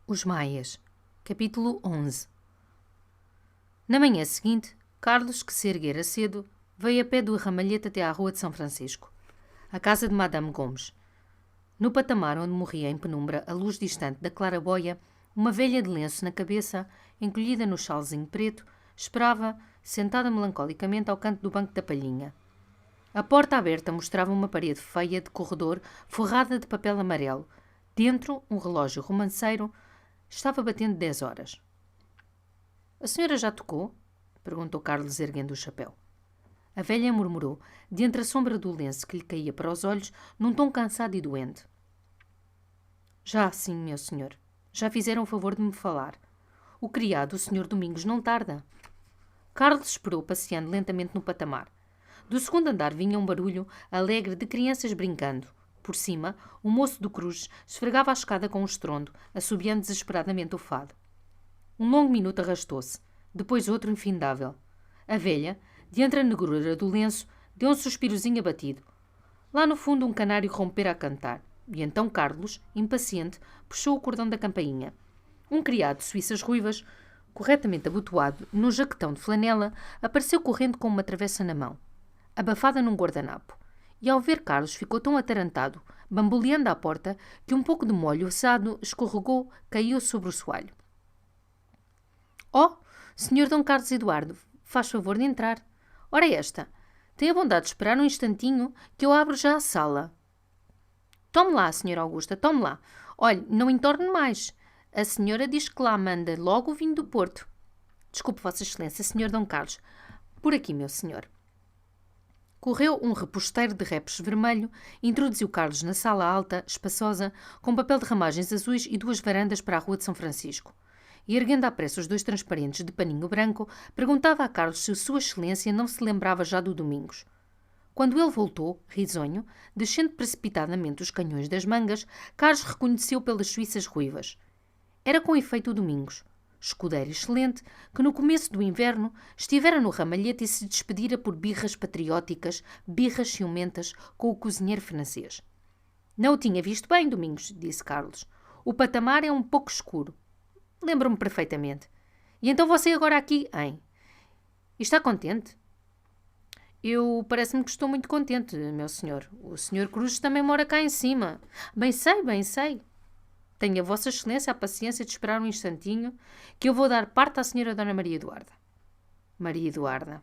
Os Maias, capítulo 11. Na manhã seguinte, Carlos, que se erguera cedo, veio a pé do ramalhete até à rua de São Francisco, a casa de Madame Gomes. No patamar onde morria em penumbra a luz distante da claraboia, uma velha de lenço na cabeça, encolhida no chalzinho preto, esperava, sentada melancolicamente ao canto do banco da palhinha. A porta aberta mostrava uma parede feia de corredor forrada de papel amarelo. Dentro, um relógio romanceiro estava batendo 10 horas. A senhora já tocou? Perguntou Carlos, erguendo o chapéu. A velha murmurou, de entre a sombra do lenço que lhe caía para os olhos, num tom cansado e doente. Já, sim, meu senhor. Já fizeram o favor de me falar. O criado, o senhor Domingos, não tarda. Carlos esperou, passeando lentamente no patamar. Do segundo andar vinha um barulho alegre de crianças brincando. Por cima, o moço do Cruz esfregava a escada com um estrondo, assobiando desesperadamente o fado. Um longo minuto arrastou-se, depois outro infindável. A velha, de entre a negrura do lenço, deu um suspirozinho abatido. Lá no fundo um canário rompera a cantar, e então Carlos, impaciente, puxou o cordão da campainha. Um criado de suíças ruivas, corretamente abotoado num jaquetão de flanela, apareceu correndo com uma travessa na mão, abafada num guardanapo. E ao ver Carlos ficou tão atarantado, bamboleando à porta, que um pouco de molho assado escorregou, caiu sobre o soalho. Oh, senhor Dom Carlos Eduardo, faz favor de entrar. Ora esta, tenha bondade de esperar um instantinho que eu abro já a sala. Tome lá, senhora Augusta, tome lá. Olhe, não entorne mais. A senhora diz que lá manda logo o vinho do Porto. Desculpe, Vossa Excelência, senhor Dom Carlos. Por aqui, meu senhor. Correu um reposteiro de repes vermelho e introduziu Carlos na sala alta, espaçosa, com papel de ramagens azuis e 2 varandas para a rua de São Francisco. E, erguendo à pressa os 2 transparentes de paninho branco, perguntava a Carlos se Sua Excelência não se lembrava já do Domingos. Quando ele voltou, risonho, descendo precipitadamente os canhões das mangas, Carlos reconheceu pelas suíças ruivas. Era com efeito o Domingos, escudeiro excelente, que no começo do inverno estivera no ramalhete e se despedira por birras patrióticas, birras ciumentas, com o cozinheiro francês. Não o tinha visto bem, Domingos, disse Carlos. O patamar é um pouco escuro. Lembro-me perfeitamente. E então você agora aqui, hein? E está contente? Eu parece-me que estou muito contente, meu senhor. O senhor Cruz também mora cá em cima. Bem sei, bem sei. Tenha Vossa Excelência a paciência de esperar um instantinho, que eu vou dar parte à senhora Dona Maria Eduarda. Maria Eduarda.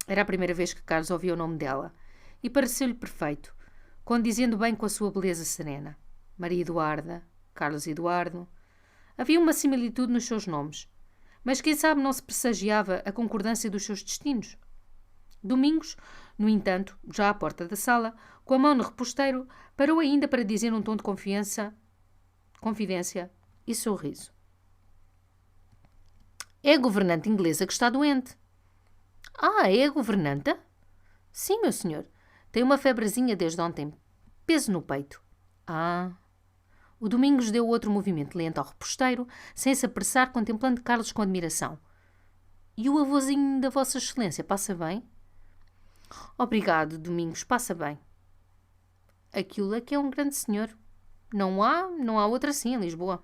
Era a primeira vez que Carlos ouvia o nome dela, e pareceu-lhe perfeito, condizendo bem com a sua beleza serena. Maria Eduarda, Carlos Eduardo. Havia uma similitude nos seus nomes, mas quem sabe não se pressagiava a concordância dos seus destinos. Domingos, no entanto, já à porta da sala, com a mão no reposteiro, parou ainda para dizer num tom de confidência e sorriso. É a governanta inglesa que está doente. Ah, é a governanta? Sim, meu senhor. Tem uma febrezinha desde ontem. Peso no peito. Ah. O Domingos deu outro movimento lento ao reposteiro, sem se apressar, contemplando Carlos com admiração. E o avôzinho da Vossa Excelência passa bem? Obrigado, Domingos, passa bem. Aquilo é que é um grande senhor. Não há outra assim em Lisboa.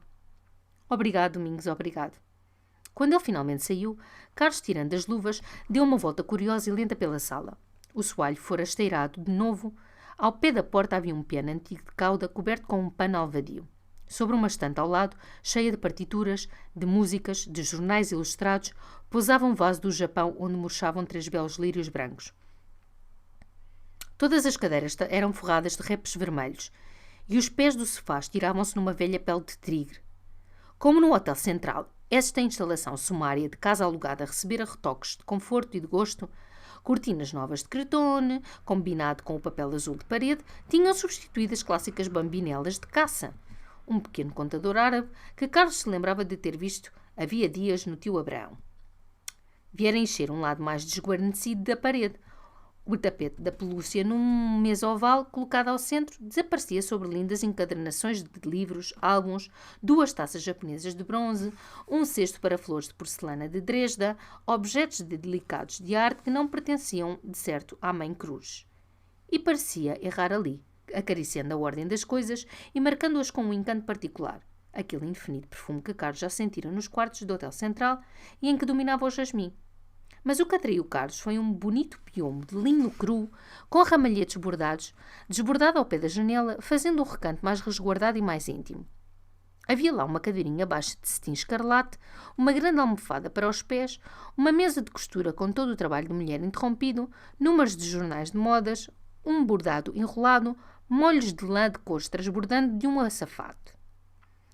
Obrigado, Domingos, obrigado. Quando ele finalmente saiu, Carlos, tirando as luvas, deu uma volta curiosa e lenta pela sala. O soalho fora esteirado de novo. Ao pé da porta havia um piano antigo de cauda coberto com um pano alvadio. Sobre uma estante ao lado, cheia de partituras, de músicas, de jornais ilustrados, pousava um vaso do Japão onde murchavam 3 belos lírios brancos. Todas as cadeiras eram forradas de repes vermelhos, e os pés do sofá estiravam-se numa velha pele de tigre. Como no Hotel Central, esta instalação sumária de casa alugada recebera retoques de conforto e de gosto, cortinas novas de cretone, combinado com o papel azul de parede, tinham substituído as clássicas bambinelas de caça, um pequeno contador árabe que Carlos se lembrava de ter visto havia dias no tio Abraão. Viera encher um lado mais desguarnecido da parede. O tapete da pelúcia, num mesa oval colocado ao centro, desaparecia sobre lindas encadernações de livros, álbuns, 2 taças japonesas de bronze, um cesto para flores de porcelana de Dresda, objetos de delicados de arte que não pertenciam, de certo, à Mãe Cruz. E parecia errar ali, acariciando a ordem das coisas e marcando-as com um encanto particular. aquele indefinido perfume que Carlos já sentira nos quartos do Hotel Central e em que dominava o jasmim. Mas o que atraiu Carlos foi um bonito piumo de linho cru, com ramalhetes bordados, desbordado ao pé da janela, fazendo um recanto mais resguardado e mais íntimo. Havia lá uma cadeirinha baixa de cetim escarlate, uma grande almofada para os pés, uma mesa de costura com todo o trabalho de mulher interrompido, números de jornais de modas, um bordado enrolado, molhos de lã de cores transbordando de um açafate.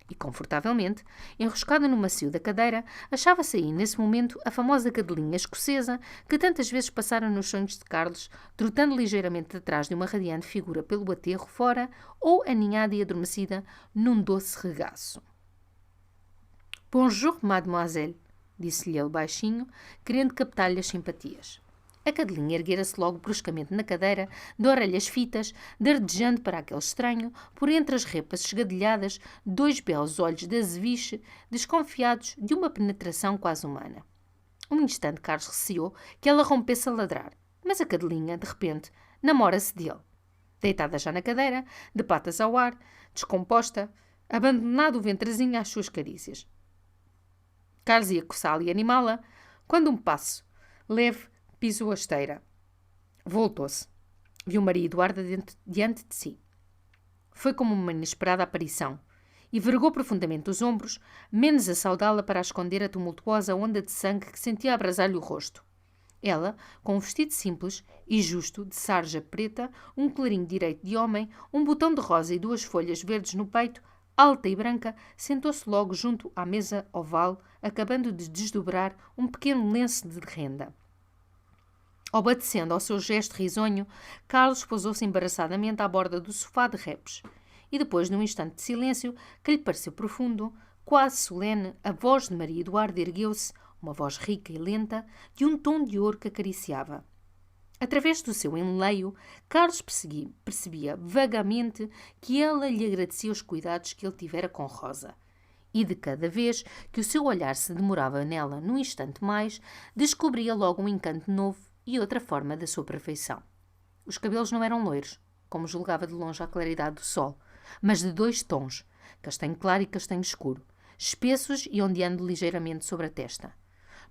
E, confortavelmente, enroscada no macio da cadeira, achava-se aí, nesse momento, a famosa cadelinha escocesa que tantas vezes passara nos sonhos de Carlos, trotando ligeiramente atrás de uma radiante figura pelo aterro fora ou aninhada e adormecida num doce regaço. «Bonjour, mademoiselle», disse-lhe ele baixinho, querendo captar-lhe as simpatias. A cadelinha erguera-se logo bruscamente na cadeira, de orelhas fitas, dardejando para aquele estranho, por entre as repas esgadelhadas, 2 belos olhos de azeviche, desconfiados de uma penetração quase humana. Um instante Carlos receou que ela rompesse a ladrar, mas a cadelinha, de repente, namora-se dele. Deitada já na cadeira, de patas ao ar, descomposta, abandonado o ventrezinho às suas carícias. Carlos ia coçá-la e animá-la, quando um passo leve pisou a esteira. Voltou-se. Viu Maria Eduarda diante de si. Foi como uma inesperada aparição. E vergou profundamente os ombros, menos a saudá-la para esconder a tumultuosa onda de sangue que sentia abrasar-lhe o rosto. Ela, com um vestido simples e justo, de sarja preta, um colarinho direito de homem, um botão de rosa e 2 folhas verdes no peito, alta e branca, sentou-se logo junto à mesa oval, acabando de desdobrar um pequeno lenço de renda. Obedecendo ao seu gesto risonho, Carlos pousou-se embaraçadamente à borda do sofá de repes. E depois de um instante de silêncio, que lhe pareceu profundo, quase solene, a voz de Maria Eduarda ergueu-se, uma voz rica e lenta, de um tom de ouro que acariciava. Através do seu enleio, Carlos percebia vagamente que ela lhe agradecia os cuidados que ele tivera com Rosa. E de cada vez que o seu olhar se demorava nela num instante mais, descobria logo um encanto novo e outra forma da sua perfeição. Os cabelos não eram loiros, como julgava de longe à claridade do sol, mas de 2 tons, castanho claro e castanho escuro, espessos e ondeando ligeiramente sobre a testa.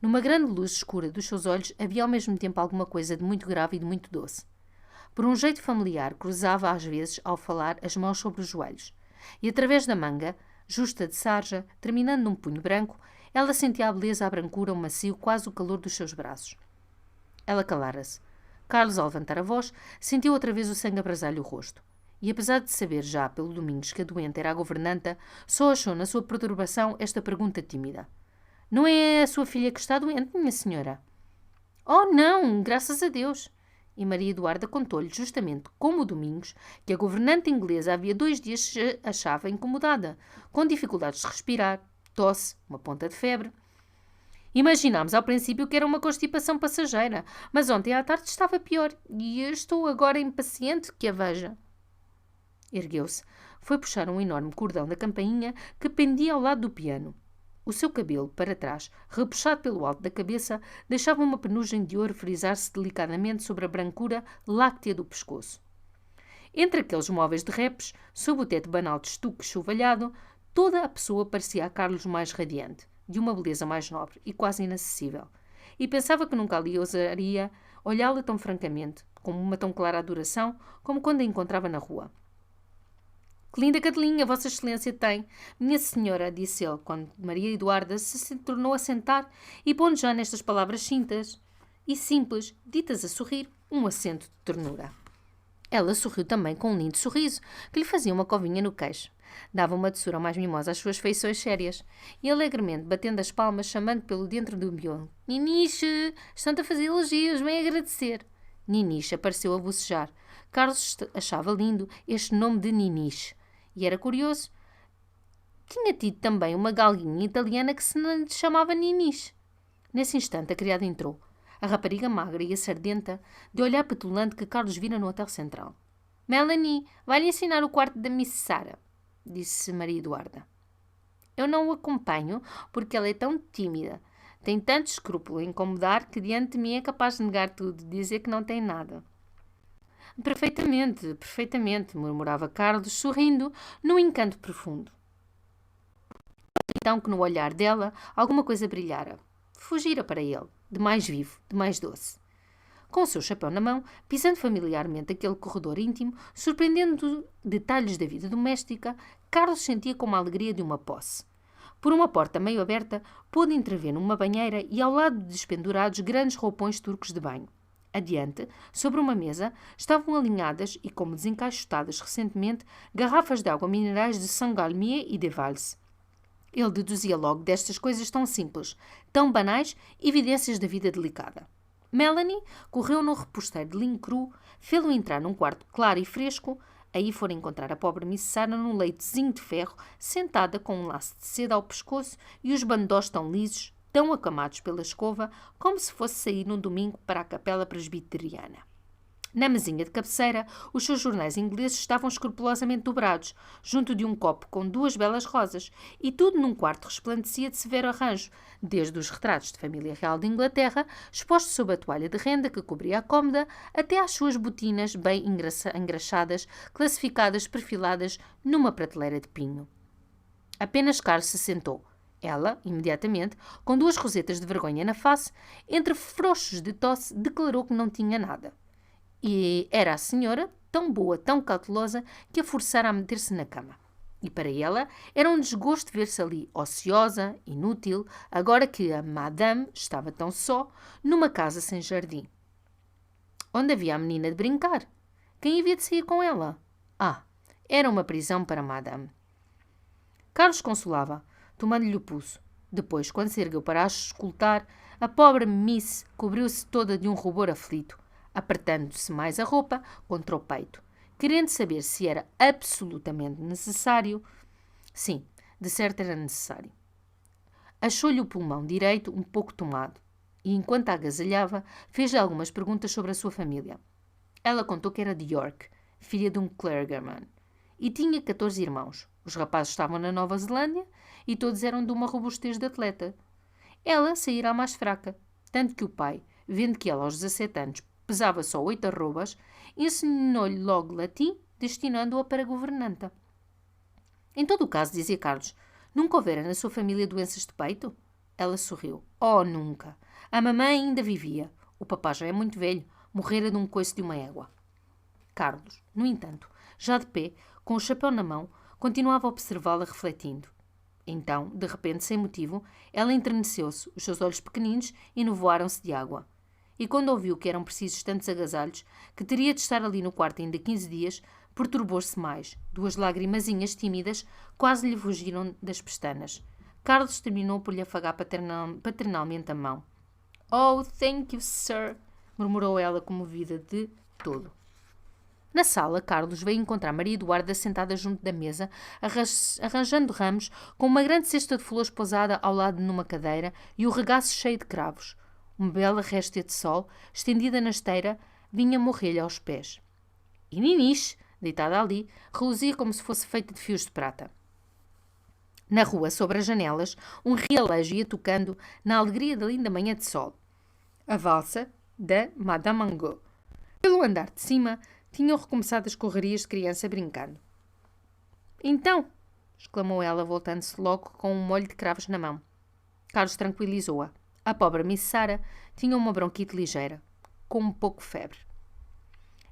Numa grande luz escura dos seus olhos havia ao mesmo tempo alguma coisa de muito grave e de muito doce. Por um jeito familiar, cruzava às vezes, ao falar, as mãos sobre os joelhos, e através da manga, justa de sarja, terminando num punho branco, ela sentia a beleza, a brancura, o macio, quase o calor dos seus braços. Ela calara-se. Carlos, ao levantar a voz, sentiu outra vez o sangue abrasar-lhe o rosto. E apesar de saber já pelo Domingos que a doente era a governanta, só achou na sua perturbação esta pergunta tímida. «Não é a sua filha que está doente, minha senhora?» «Oh, não, graças a Deus!» E Maria Eduarda contou-lhe, justamente como o Domingos, que a governanta inglesa havia 2 dias se achava incomodada, com dificuldades de respirar, tosse, uma ponta de febre. Imaginámos ao princípio que era uma constipação passageira, mas ontem à tarde estava pior e estou agora impaciente que a veja. Ergueu-se. Foi puxar um enorme cordão da campainha que pendia ao lado do piano. O seu cabelo, para trás, repuxado pelo alto da cabeça, deixava uma penugem de ouro frisar-se delicadamente sobre a brancura láctea do pescoço. Entre aqueles móveis de repes, sob o teto banal de estuque chuvalhado, toda a pessoa parecia a Carlos mais radiante, de uma beleza mais nobre e quase inacessível, e pensava que nunca ali ousaria olhá-la tão francamente, com uma tão clara adoração, como quando a encontrava na rua. «Que linda cadelinha Vossa Excelência tem, minha senhora», disse ele, quando Maria Eduarda se tornou a sentar e pondo já nestas palavras cintas e simples, ditas a sorrir, um acento de ternura. Ela sorriu também com um lindo sorriso, que lhe fazia uma covinha no queixo. Dava uma doçura mais mimosa às suas feições sérias, e alegremente, batendo as palmas, chamando pelo dentro do miolo. «Niniche, estão-te a fazer elogios, vem agradecer». Niniche apareceu a bocejar. Carlos achava lindo este nome de Niniche, e era curioso. Tinha tido também uma galguinha italiana que se não lhe chamava Niniche. Nesse instante a criada entrou, a rapariga magra e a sardenta, de olhar petulante que Carlos vira no Hotel Central. «Melanie, vai-lhe ensinar o quarto da Miss Sara», disse Maria Eduarda. «Eu não o acompanho porque ela é tão tímida. Tem tanto escrúpulo em incomodar que diante de mim é capaz de negar tudo, de dizer que não tem nada». Perfeitamente, perfeitamente», murmurava Carlos, sorrindo, num encanto profundo. então que no olhar dela alguma coisa brilhara. Fugira para ele, de mais vivo, de mais doce. Com o seu chapéu na mão, pisando familiarmente aquele corredor íntimo, surpreendendo detalhes da vida doméstica, Carlos sentia como a alegria de uma posse. Por uma porta meio aberta, pôde entrever numa banheira e ao lado despendurados grandes roupões turcos de banho. Adiante, sobre uma mesa, estavam alinhadas e como desencaixotadas recentemente garrafas de água minerais de Saint-Galmier e de Vals. Ele deduzia logo destas coisas tão simples, tão banais, evidências da vida delicada. Melanie correu no reposteiro de linho cru, fê-lo entrar num quarto claro e fresco. Aí foram encontrar a pobre Miss Sarah num leitozinho de ferro, sentada com um laço de seda ao pescoço e os bandós tão lisos, tão acamados pela escova, como se fosse sair num domingo para a capela presbiteriana. Na mesinha de cabeceira, os seus jornais ingleses estavam escrupulosamente dobrados, junto de um copo com 2 belas rosas, e tudo num quarto resplandecia de severo arranjo, desde os retratos de família real de Inglaterra, expostos sob a toalha de renda que cobria a cômoda, até às suas botinas bem engraxadas, classificadas, perfiladas, numa prateleira de pinho. Apenas Carlos se sentou. Ela, imediatamente, com 2 rosetas de vergonha na face, entre frouxos de tosse, declarou que não tinha nada. E era a senhora, tão boa, tão cautelosa, que a forçara a meter-se na cama. E para ela era um desgosto ver-se ali, ociosa, inútil, agora que a Madame estava tão só, numa casa sem jardim. Onde havia a menina de brincar? Quem havia de sair com ela? Ah, era uma prisão para Madame. Carlos consolava, tomando-lhe o pulso. Depois, quando se ergueu para a escutar, a pobre Miss cobriu-se toda de um rubor aflito, apertando-se mais a roupa contra o peito, querendo saber se era absolutamente necessário. Sim, de certo era necessário. Achou-lhe o pulmão direito um pouco tomado e, enquanto a agasalhava, fez-lhe algumas perguntas sobre a sua família. Ela contou que era de York, filha de um clergyman, e tinha 14 irmãos. Os rapazes estavam na Nova Zelândia e todos eram de uma robustez de atleta. Ela saíra a mais fraca, tanto que o pai, vendo que ela aos 17 anos pesava só 8 arrobas, ensinou-lhe logo latim, destinando-a para governanta. Em todo o caso, dizia Carlos, nunca houvera na sua família doenças de peito? Ela sorriu. Oh, nunca. A mamãe ainda vivia. O papá já é muito velho, morrera de um coice de uma égua. Carlos, no entanto, já de pé, com o chapéu na mão, continuava a observá-la refletindo. Então, de repente, sem motivo, ela enterneceu-se, os seus olhos pequeninos enovoaram-se de água. E quando ouviu que eram precisos tantos agasalhos, que teria de estar ali no quarto ainda 15 dias, perturbou-se mais. 2 lagrimazinhas tímidas quase lhe fugiram das pestanas. Carlos terminou por lhe afagar paternalmente a mão. Oh, thank you, sir, murmurou ela comovida de todo. Na sala, Carlos veio encontrar Maria Eduarda sentada junto da mesa, arranjando ramos, com uma grande cesta de flores pousada ao lado numa cadeira e o regaço cheio de cravos. Uma bela réstia de sol, estendida na esteira, vinha morrer-lhe aos pés. E Ninis, deitada ali, reluzia como se fosse feita de fios de prata. Na rua, sobre as janelas, um realejo ia tocando na alegria da linda manhã de sol. A valsa da Madame Angot. Pelo andar de cima, tinham recomeçado as correrias de criança brincando. Então, exclamou ela, voltando-se logo com um molho de cravos na mão. Carlos tranquilizou-a. A pobre Miss Sarah tinha uma bronquite ligeira, com um pouco de febre.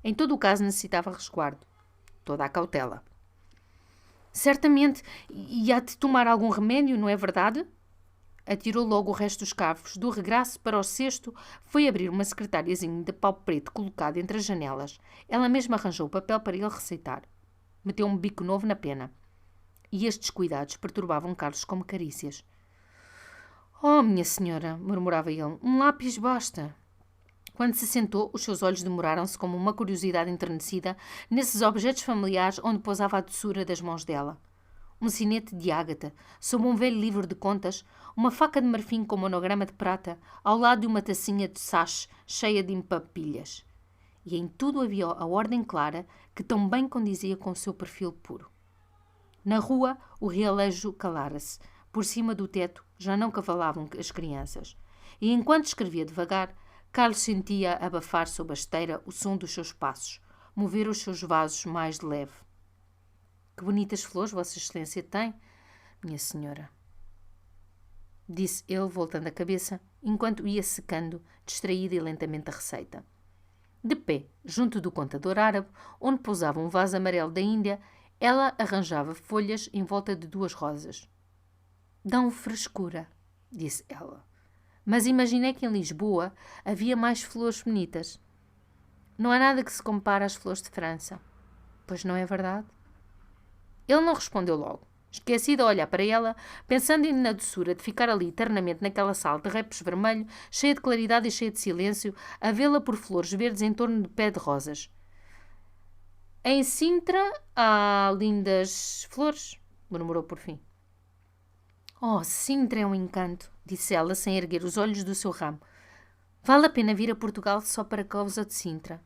Em todo o caso necessitava resguardo. Toda a cautela. Certamente, e há de tomar algum remédio, não é verdade? Atirou logo o resto dos cravos. Do regraço para o cesto, foi abrir uma secretáriazinha de pau preto colocada entre as janelas. Ela mesma arranjou o papel para ele receitar. Meteu um bico novo na pena. E estes cuidados perturbavam Carlos como carícias. Oh, minha senhora, murmurava ele, um lápis basta. Quando se sentou, os seus olhos demoraram-se como uma curiosidade enternecida nesses objetos familiares onde pousava a doçura das mãos dela. Um sinete de ágata, sob um velho livro de contas, uma faca de marfim com monograma de prata, ao lado de uma tacinha de sache cheia de empapilhas. E em tudo havia a ordem clara que tão bem condizia com o seu perfil puro. Na rua, o realejo calara-se. Por cima do teto já não cavalavam as crianças. E enquanto escrevia devagar, Carlos sentia abafar sob a esteira o som dos seus passos, mover os seus vasos mais de leve. Que bonitas flores Vossa Excelência tem, minha senhora. disse ele, voltando a cabeça, enquanto ia secando, distraída e lentamente, a receita. De pé, junto do contador árabe, onde pousava um vaso amarelo da Índia, ela arranjava folhas em volta de 2 rosas. Dão frescura, disse ela. Mas imaginei que em Lisboa havia mais flores bonitas. Não há nada que se compare às flores de França. Pois não é verdade? Ele não respondeu logo. Esquecido a olhar para ela, pensando na doçura de ficar ali eternamente naquela sala de repos vermelho, cheia de claridade e cheia de silêncio, a vê-la por flores verdes em torno de pé de rosas. Em Sintra há lindas flores, murmurou por fim. Oh, Sintra é um encanto, disse ela sem erguer os olhos do seu ramo. Vale a pena vir a Portugal só para causa de Sintra.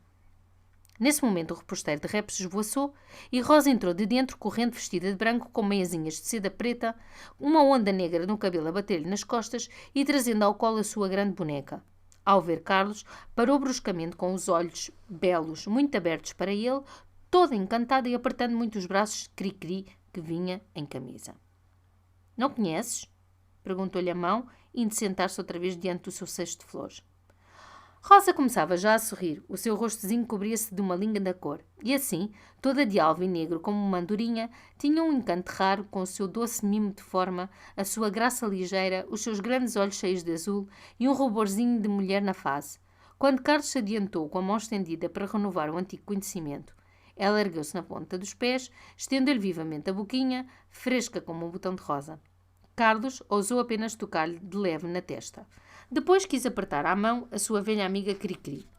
Nesse momento o reposteiro de repos esvoaçou e Rosa entrou de dentro correndo vestida de branco com meiazinhas de seda preta, uma onda negra no cabelo a bater-lhe nas costas e trazendo ao colo a sua grande boneca. Ao ver Carlos, parou bruscamente com os olhos belos, muito abertos para ele, toda encantada e apertando muito os braços de Cri-Cri que vinha em camisa. Não conheces? Perguntou-lhe a mão, indo sentar-se outra vez diante do seu cesto de flores. Rosa começava já a sorrir, o seu rostozinho cobria-se de uma linda cor, e assim, toda de alvo e negro como uma andorinha, tinha um encanto raro com o seu doce mimo de forma, a sua graça ligeira, os seus grandes olhos cheios de azul e um ruborzinho de mulher na face. Quando Carlos se adiantou com a mão estendida para renovar o antigo conhecimento, ela ergueu-se na ponta dos pés, estendeu-lhe vivamente a boquinha, fresca como um botão de rosa. Carlos ousou apenas tocar-lhe de leve na testa. Depois quis apertar à mão a sua velha amiga Cri-Cri.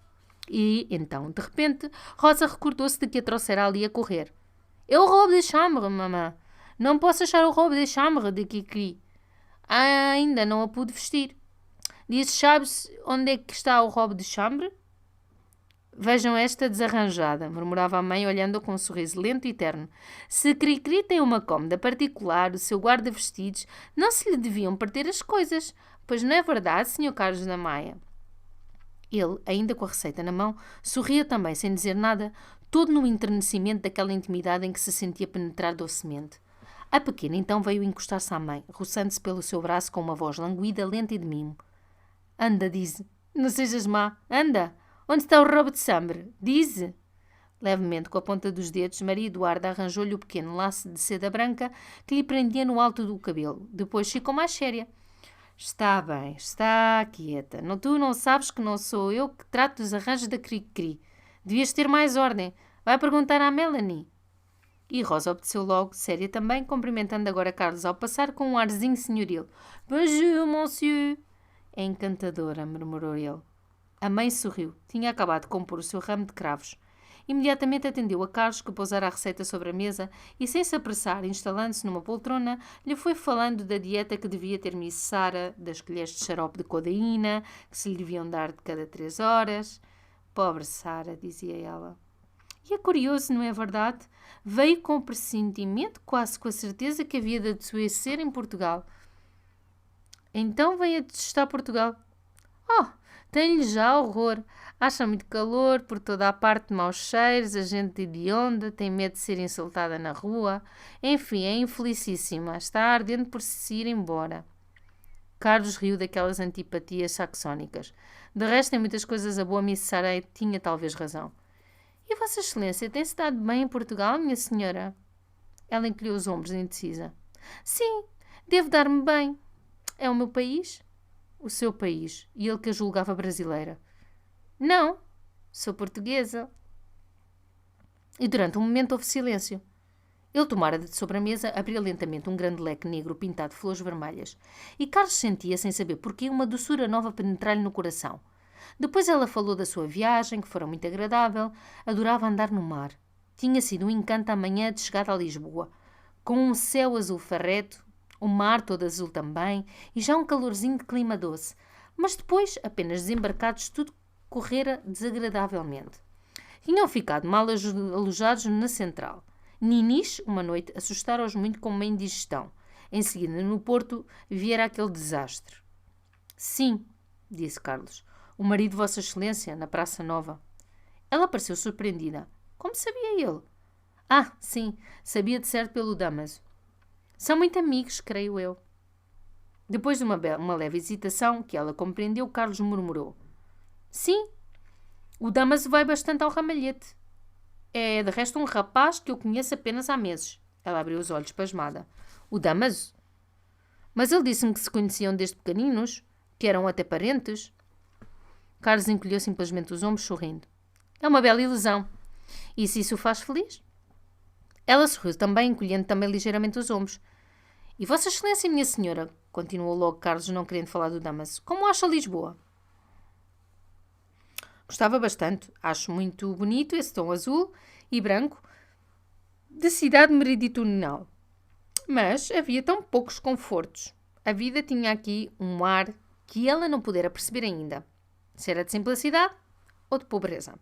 E, então, de repente, Rosa recordou-se de que a trouxera ali a correr. É o robe de chambre, mamã. Não posso achar o robe de chambre de Cri-Cri. Ainda não a pude vestir. Disse, sabes onde é que está o robe de chambre? Vejam esta desarranjada, murmurava a mãe, olhando-a com um sorriso lento e terno. Se Cri-Cri tem uma cômoda particular, o seu guarda-vestidos, não se lhe deviam perder as coisas. Pois não é verdade, Sr. Carlos da Maia? Ele, ainda com a receita na mão, sorria também, sem dizer nada, todo no enternecimento daquela intimidade em que se sentia penetrar docemente. A pequena então veio encostar-se à mãe, roçando-se pelo seu braço com uma voz languida, lenta e de mimo. Anda, diz. Não sejas má. Anda. Onde está o robe de chambre? Diz. Levemente, com a ponta dos dedos, Maria Eduarda arranjou-lhe o pequeno laço de seda branca que lhe prendia no alto do cabelo. Depois ficou mais séria. Está bem, está quieta. Tu não sabes que não sou eu que trato dos arranjos da Cri-Cri. Devias ter mais ordem. Vai perguntar à Melanie. E Rosa obedeceu logo, séria também, cumprimentando agora Carlos ao passar com um arzinho senhoril. Bonjour, monsieur. É encantadora, murmurou ele. A mãe sorriu. Tinha acabado de compor o seu ramo de cravos. Imediatamente atendeu a Carlos, que pousara a receita sobre a mesa e, sem se apressar, instalando-se numa poltrona, lhe foi falando da dieta que devia ter Miss Sara, das colheres de xarope de codeína, que se lhe deviam dar de cada 3 horas. Pobre Sara, dizia ela. E é curioso, não é verdade? Veio com o pressentimento, quase com a certeza que havia de adoecer em Portugal. Então veio a detestar Portugal. Oh, tem-lhe já horror. Acha muito calor, por toda a parte maus cheiros, a gente hedionda, tem medo de ser insultada na rua. Enfim, é infelicíssima. Está ardendo por se ir embora. Carlos riu daquelas antipatias saxónicas. De resto, em muitas coisas a boa Miss Sara tinha talvez razão. E Vossa Excelência tem-se dado bem em Portugal, minha senhora? Ela encolheu os ombros, indecisa. Sim, devo dar-me bem. É o meu país? O seu país. E ele que a julgava brasileira. Não, sou portuguesa. E durante um momento houve silêncio. Ele tomara de sobremesa, abria lentamente um grande leque negro pintado de flores vermelhas. E Carlos sentia, sem saber porquê, uma doçura nova penetrar-lhe no coração. Depois ela falou da sua viagem, que fora muito agradável. Adorava andar no mar. Tinha sido um encanto a manhã de chegada a Lisboa, com um céu azul farreto, o mar todo azul também, e já um calorzinho de clima doce. Mas depois, apenas desembarcados, tudo correra desagradavelmente. Tinham ficado mal alojados na central. Ninis, uma noite, assustara-os muito com uma indigestão. Em seguida, no Porto, viera aquele desastre. Sim, disse Carlos. O marido de Vossa Excelência, na Praça Nova. Ela pareceu surpreendida. Como sabia ele? Ah, sim, sabia de certo pelo Damaso. São muito amigos, creio eu. Depois de uma leve hesitação, que ela compreendeu, Carlos murmurou: Sim, o Damaso vai bastante ao ramalhete. É, de resto, um rapaz que eu conheço apenas há meses. Ela abriu os olhos pasmada. O Damaso? Mas ele disse-me que se conheciam desde pequeninos, que eram até parentes. Carlos encolheu simplesmente os ombros, sorrindo. É uma bela ilusão. E se isso o faz feliz? Ela sorriu também, encolhendo também ligeiramente os ombros. E Vossa Excelência, minha senhora, continuou logo Carlos, não querendo falar do Damaso, como acha Lisboa? Gostava bastante. Acho muito bonito esse tom azul e branco de cidade meridional. Mas havia tão poucos confortos. A vida tinha aqui um ar que ela não pudera perceber ainda. Se era de simplicidade ou de pobreza.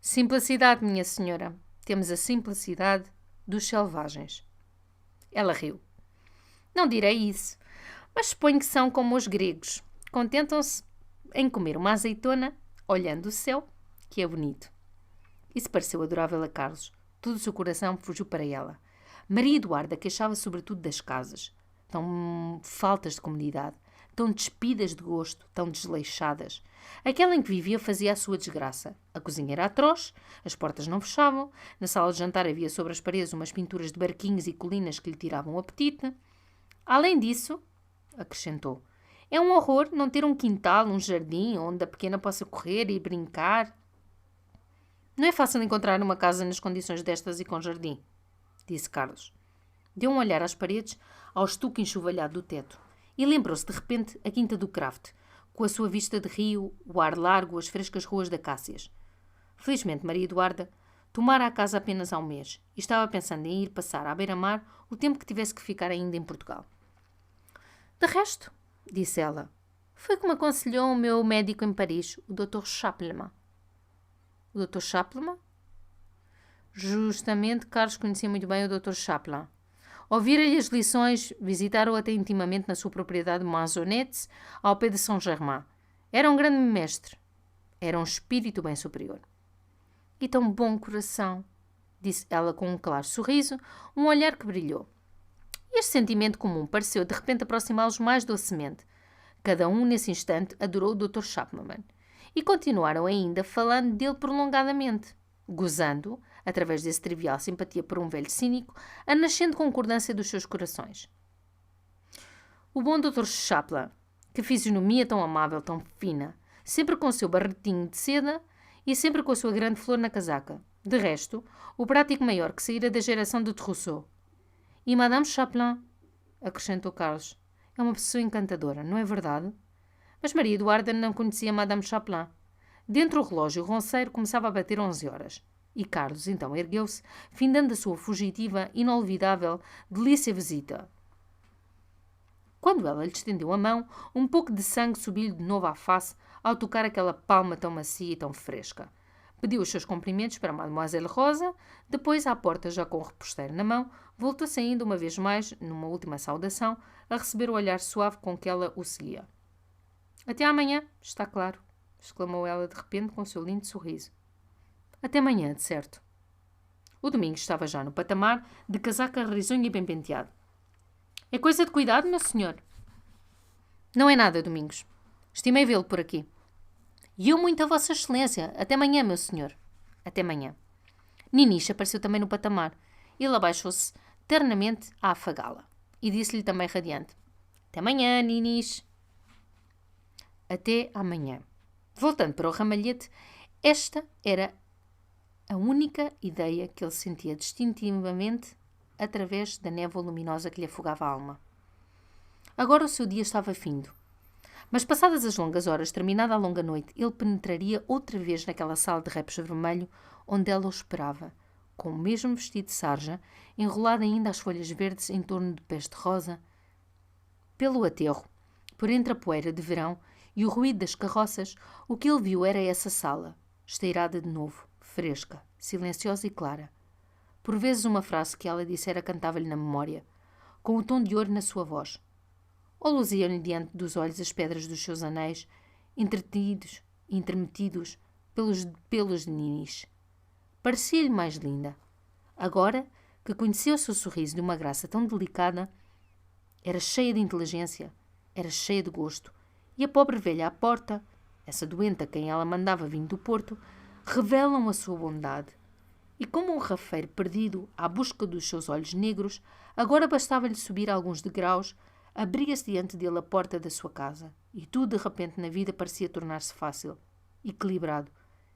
Simplicidade, minha senhora. Temos a simplicidade dos selvagens. Ela riu. Não direi isso, mas suponho que são como os gregos. Contentam-se em comer uma azeitona, olhando o céu, que é bonito. Isso pareceu adorável a Carlos. Todo o seu coração fugiu para ela. Maria Eduarda queixava sobretudo das casas, tão faltas de comodidade, tão despidas de gosto, tão desleixadas. Aquela em que vivia fazia a sua desgraça. A cozinha era atroz, as portas não fechavam, na sala de jantar havia sobre as paredes umas pinturas de barquinhos e colinas que lhe tiravam o apetite. Além disso, acrescentou, é um horror não ter um quintal, um jardim onde a pequena possa correr e brincar. Não é fácil encontrar uma casa nas condições destas e com jardim, disse Carlos. Deu um olhar às paredes, ao estuque enxovalhado do teto, e lembrou-se de repente a quinta do Kraft, com a sua vista de rio, o ar largo, as frescas ruas de acácias. Felizmente, Maria Eduarda tomara a casa apenas há um mês e estava pensando em ir passar à beira-mar o tempo que tivesse que ficar ainda em Portugal. De resto, disse ela, foi como aconselhou o meu médico em Paris, o Dr. Chapleman. O Dr. Chapleman? Justamente, Carlos conhecia muito bem o Dr. Chapleman. Ouvira-lhe as lições, visitaram-o até intimamente na sua propriedade de Maisonnettes, ao pé de Saint-Germain. Era um grande mestre. Era um espírito bem superior. E tão bom coração, disse ela com um claro sorriso, um olhar que brilhou. Este sentimento comum pareceu de repente aproximá-los mais docemente. Cada um, nesse instante, adorou o Dr. Chapman. E continuaram ainda falando dele prolongadamente, gozando, através desse trivial simpatia por um velho cínico, a nascente concordância dos seus corações. O bom Dr. Chapman, que fisionomia tão amável, tão fina, sempre com o seu barretinho de seda e sempre com a sua grande flor na casaca. De resto, o prático maior que saíra da geração de Rousseau. E Madame Chapelain, acrescentou Carlos, é uma pessoa encantadora, não é verdade? Mas Maria Eduarda não conhecia Madame Chapelain. Dentro do relógio, o ronceiro começava a bater 11 horas. E Carlos então ergueu-se, findando a sua fugitiva, inolvidável, delícia visita. Quando ela lhe estendeu a mão, um pouco de sangue subiu-lhe de novo à face ao tocar aquela palma tão macia e tão fresca. Pediu os seus cumprimentos para Mademoiselle Rosa, depois, à porta, já com o reposteiro na mão, voltou-se ainda uma vez mais, numa última saudação, a receber o olhar suave com que ela o seguia. Até amanhã, está claro, exclamou ela de repente com o seu lindo sorriso. Até amanhã, de certo. O Domingos estava já no patamar, de casaca risonho e bem penteado. É coisa de cuidado, meu senhor? Não é nada, Domingos. Estimei vê-lo por aqui. E eu muito a Vossa Excelência. Até amanhã, meu senhor. Até amanhã. Niniche apareceu também no patamar. Ele abaixou-se ternamente a afagá-la. E disse-lhe também radiante. Até amanhã, Niniche. Até amanhã. Voltando para o ramalhete, esta era a única ideia que ele sentia distintivamente através da névoa luminosa que lhe afogava a alma. Agora o seu dia estava findo. Mas passadas as longas horas, terminada a longa noite, ele penetraria outra vez naquela sala de repos vermelho onde ela o esperava, com o mesmo vestido de sarja, enrolado ainda as folhas verdes em torno de pés de rosa. Pelo aterro, por entre a poeira de verão e o ruído das carroças, o que ele viu era essa sala, esteirada de novo, fresca, silenciosa e clara. Por vezes uma frase que ela dissera cantava-lhe na memória, com o tom de ouro na sua voz. Ou luziam-lhe diante dos olhos as pedras dos seus anéis, intermetidos pelos pelos de Niniche. Parecia-lhe mais linda. Agora que conhecia o seu sorriso de uma graça tão delicada, Era cheia de inteligência, era cheia de gosto. E a pobre velha à porta, essa doente a quem ela mandava vinho do Porto, revelam a sua bondade. E como um rafeiro perdido à busca dos seus olhos negros, agora bastava-lhe subir alguns degraus, abria-se diante dele a porta da sua casa, e tudo de repente na vida parecia tornar-se fácil, equilibrado,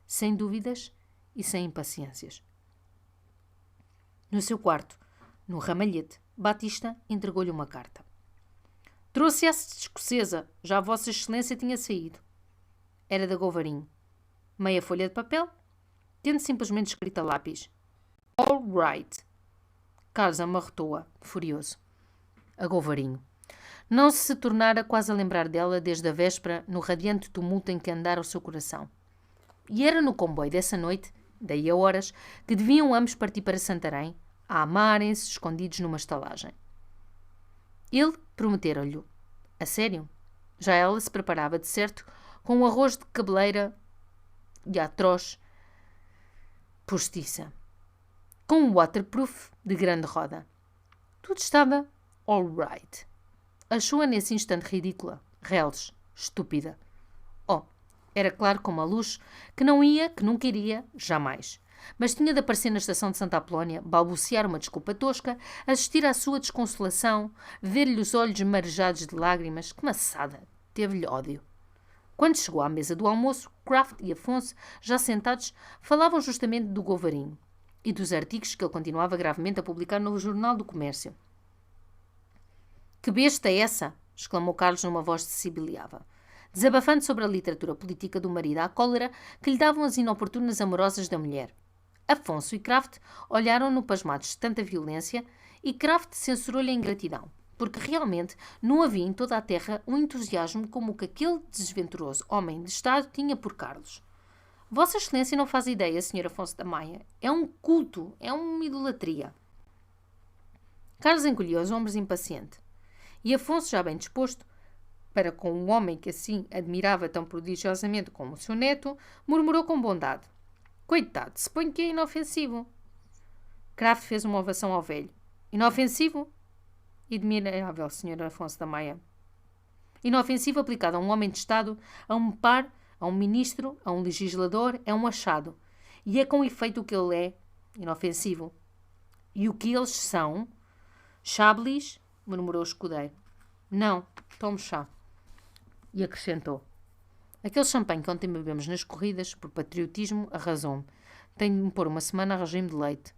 sem dúvidas e sem impaciências. No seu quarto, no ramalhete, Batista entregou-lhe uma carta. Trouxe essa escocesa, já Vossa Excelência tinha saído. Era da Govarinho. Meia folha de papel, tendo simplesmente escrito a lápis. All right. Carlos amarrotou-a, furioso. A Govarinho. Não se tornara quase a lembrar dela desde a véspera, no radiante tumulto em que andara o seu coração. E era no comboio dessa noite, daí a horas, que deviam ambos partir para Santarém, a amarem-se escondidos numa estalagem. Ele prometera-lhe. A sério? Já ela se preparava, de certo, com um arroz de cabeleira e atroz postiça, com um waterproof de grande roda. Tudo estava all right. Achou-a nesse instante ridícula, reles, estúpida. Oh, era claro como a luz que não ia, que nunca iria, jamais. Mas tinha de aparecer na estação de Santa Apolónia, balbuciar uma desculpa tosca, assistir à sua desconsolação, ver-lhe os olhos marejados de lágrimas. Que maçada! Teve-lhe ódio. Quando chegou à mesa do almoço, Kraft e Afonso, já sentados, falavam justamente do Govarinho e dos artigos que ele continuava gravemente a publicar no Jornal do Comércio. Que besta é essa! Exclamou Carlos numa voz que se sibilhava, desabafando sobre a literatura política do marido à cólera que lhe davam as inoportunas amorosas da mulher. Afonso e Kraft olharam-no pasmados de tanta violência e Kraft censurou-lhe a ingratidão, porque realmente não havia em toda a terra um entusiasmo como o que aquele desventuroso homem de Estado tinha por Carlos. Vossa Excelência não faz ideia, Sr. Afonso da Maia. É um culto, é uma idolatria. Carlos encolheu os ombros impaciente. E Afonso, já bem disposto, para com um homem que assim admirava tão prodigiosamente como o seu neto, murmurou com bondade. Coitado, suponho que é inofensivo. Kraft fez uma ovação ao velho. Inofensivo? Admirável, Sr. Afonso da Maia. Inofensivo aplicado a um homem de Estado, a um par, a um ministro, a um legislador, é um achado. E é com efeito o que ele é, inofensivo. E o que eles são? Chablis, murmurou o escudeiro. Não, tome chá. E acrescentou. Aquele champanhe que ontem bebemos nas corridas, por patriotismo, arrasou-me. Tenho de me pôr uma semana a regime de leite.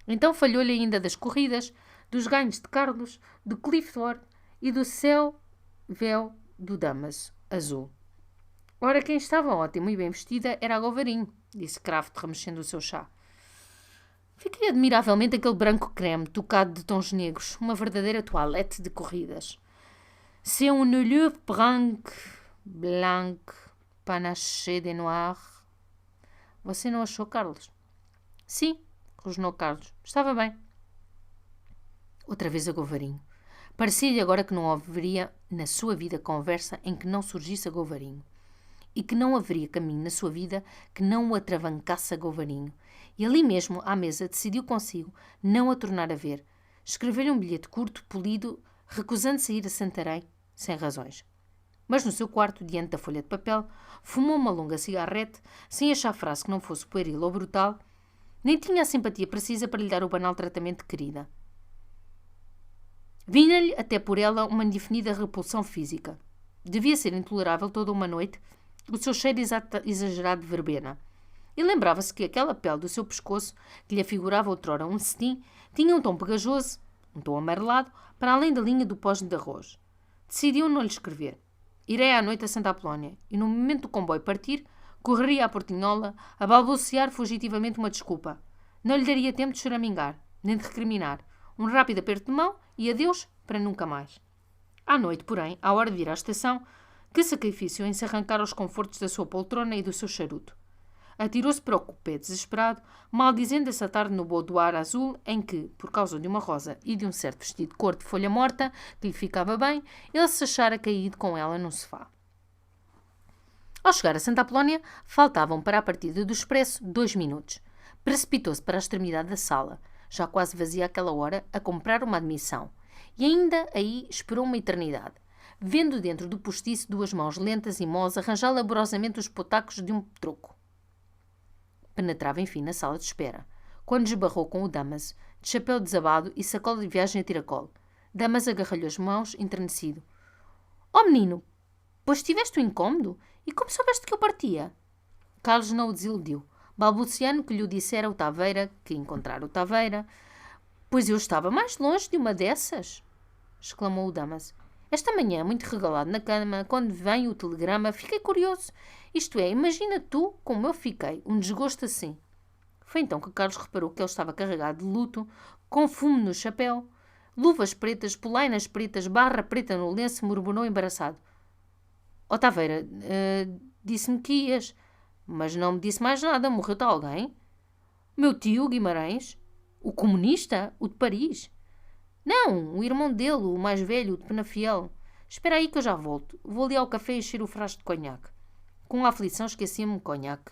Então falhou-lhe ainda das corridas, dos ganhos de Carlos, do Clifford e do véu do Damaso azul. Ora, quem estava ótimo e bem vestida era a Govarinho, disse Kraft, remexendo o seu chá. Fiquei admiravelmente aquele branco creme, tocado de tons negros, uma verdadeira toilette de corridas. C'est un lieu blanc, panaché de noir. Você não achou, Carlos? Sim, rosnou Carlos. Estava bem. Outra vez a Govarinho. Parecia-lhe agora que não haveria na sua vida conversa em que não surgisse a Govarinho. E que não haveria caminho na sua vida que não o atravancasse a Govarinho. E ali mesmo, à mesa, decidiu consigo não a tornar a ver. Escreveu-lhe um bilhete curto, polido, recusando-se a ir a Santarém, sem razões. Mas no seu quarto, diante da folha de papel, fumou uma longa cigarrete, sem achar frase que não fosse pueril ou brutal, nem tinha a simpatia precisa para lhe dar o banal tratamento de querida. Vinha-lhe até por ela uma indefinida repulsão física. Devia ser intolerável toda uma noite o seu cheiro exagerado de verbena. E lembrava-se que aquela pele do seu pescoço, que lhe afigurava outrora um cetim, tinha um tom pegajoso, um tom amarelado, para além da linha do pós de arroz. Decidiu não lhe escrever. Irei à noite a Santa Apolónia, e no momento do comboio partir, correria à portinhola a balbuciar fugitivamente uma desculpa. Não lhe daria tempo de choramingar, nem de recriminar. Um rápido aperto de mão e adeus para nunca mais. À noite, porém, à hora de vir à estação, que sacrifício em se arrancar aos confortos da sua poltrona e do seu charuto. Atirou-se para o cupê desesperado, maldizendo essa tarde no boudoir azul em que, por causa de uma rosa e de um certo vestido de cor de folha morta, que lhe ficava bem, ele se achara caído com ela no sofá. Ao chegar a Santa Apolónia, faltavam para a partida do expresso 2 minutos. Precipitou-se para a extremidade da sala, já quase vazia àquela hora, a comprar uma admissão. E ainda aí esperou uma eternidade, vendo dentro do postiço duas mãos lentas e mós arranjar laboriosamente os potacos de um troco. Penetrava, enfim, na sala de espera, quando esbarrou com o Damas, de chapéu desabado e sacola de viagem a tiracolo. Damas agarrou-lhe as mãos, enternecido. — Oh, menino, pois tiveste o incômodo? E como soubeste que eu partia? Carlos não o desiludiu, balbuciando que lhe o dissera o Taveira, que encontrara o Taveira. — Pois eu estava mais longe de uma dessas! Exclamou o Damas. Esta manhã, muito regalado na cama, quando vem o telegrama, fiquei curioso. Isto é, imagina tu como eu fiquei, um desgosto assim. Foi então que Carlos reparou que ele estava carregado de luto, com fumo no chapéu, luvas pretas, polainas pretas, barra preta no lenço, murmurou embaraçado. — Ó Taveira, disse-me que ias, mas não me disse mais nada. Morreu-te alguém? Meu tio, Guimarães? O comunista? O de Paris? Não, o irmão dele, o mais velho, o de Penafiel. Espera aí que eu já volto. Vou ali ao café encher o frasco de conhaque. Com aflição esquecia-me o conhaque.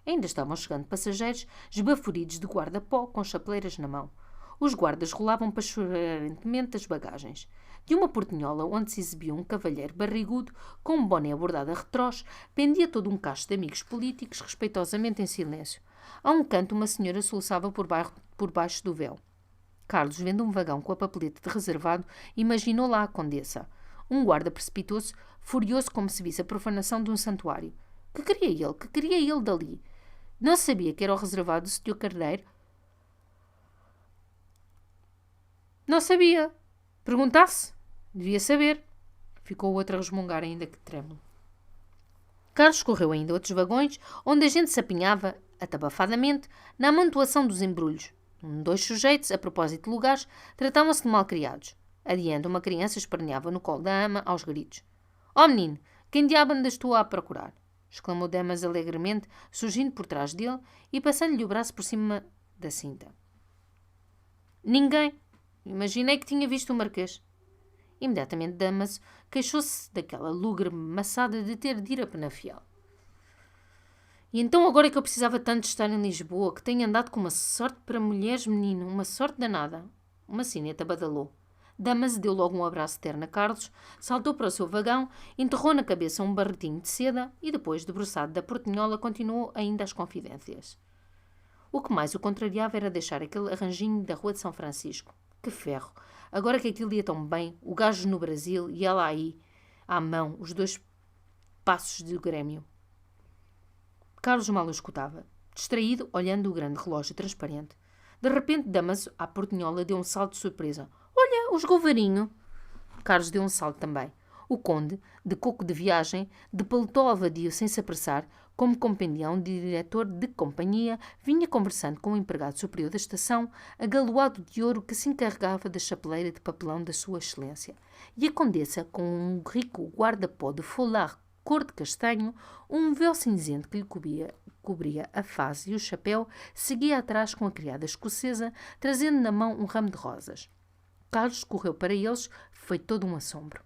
Ainda estavam chegando passageiros, esbaforidos de guarda-pó, com chapeleiras na mão. Os guardas rolavam pastoreantemente as bagagens. De uma portinhola onde se exibia um cavalheiro barrigudo, com um boné bordado a retrós, pendia todo um cacho de amigos políticos, respeitosamente em silêncio. A um canto, uma senhora soluçava por baixo do véu. Carlos, vendo um vagão com a papeleta de reservado, imaginou lá a condessa. Um guarda precipitou-se, furioso como se visse a profanação de um santuário. Que queria ele? Que queria ele dali? Não sabia que era o reservado do Sr. Carneiro? Não sabia. Perguntasse. Devia saber. Ficou o outro a resmungar, ainda que trêmulo. Carlos correu ainda outros vagões, onde a gente se apinhava, atabafadamente, na amontoação dos embrulhos. Dois sujeitos, a propósito de lugares, tratavam-se de malcriados. Adiante, uma criança esperneava no colo da ama, aos gritos. — Oh, menino, quem diabo andas tu a procurar? Exclamou Damas alegremente, surgindo por trás dele e passando-lhe o braço por cima da cinta. — Ninguém. Imaginei que tinha visto o Marquês. Imediatamente Damas queixou-se daquela lúgubre maçada de ter de ir a Penafiel. E então agora é que eu precisava tanto de estar em Lisboa, que tenho andado com uma sorte para mulheres, menino, uma sorte danada. Uma sineta badalou. Damas deu logo um abraço terno a Carlos, saltou para o seu vagão, enterrou na cabeça um barretinho de seda e depois, debruçado da portinhola, continuou ainda as confidências. O que mais o contrariava era deixar aquele arranjinho da Rua de São Francisco. Que ferro! Agora que aquilo ia tão bem, o gajo no Brasil e ela aí, à mão, os dois passos do Grêmio. Carlos mal o escutava, distraído, olhando o grande relógio transparente. De repente, Damaso, à portinhola, deu um salto de surpresa. — Olha, os Govarinho! Carlos deu um salto também. O conde, de coco de viagem, de paletó ao vadio sem se apressar, como compendião de diretor de companhia, vinha conversando com o empregado superior da estação, agaloado de ouro que se encarregava da chapeleira de papelão da sua excelência. E a condessa, com um rico guarda-pó de folar cor de castanho, um véu cinzento que lhe cobria a face e o chapéu, seguia atrás com a criada escocesa, trazendo na mão um ramo de rosas. Carlos correu para eles, foi todo um assombro.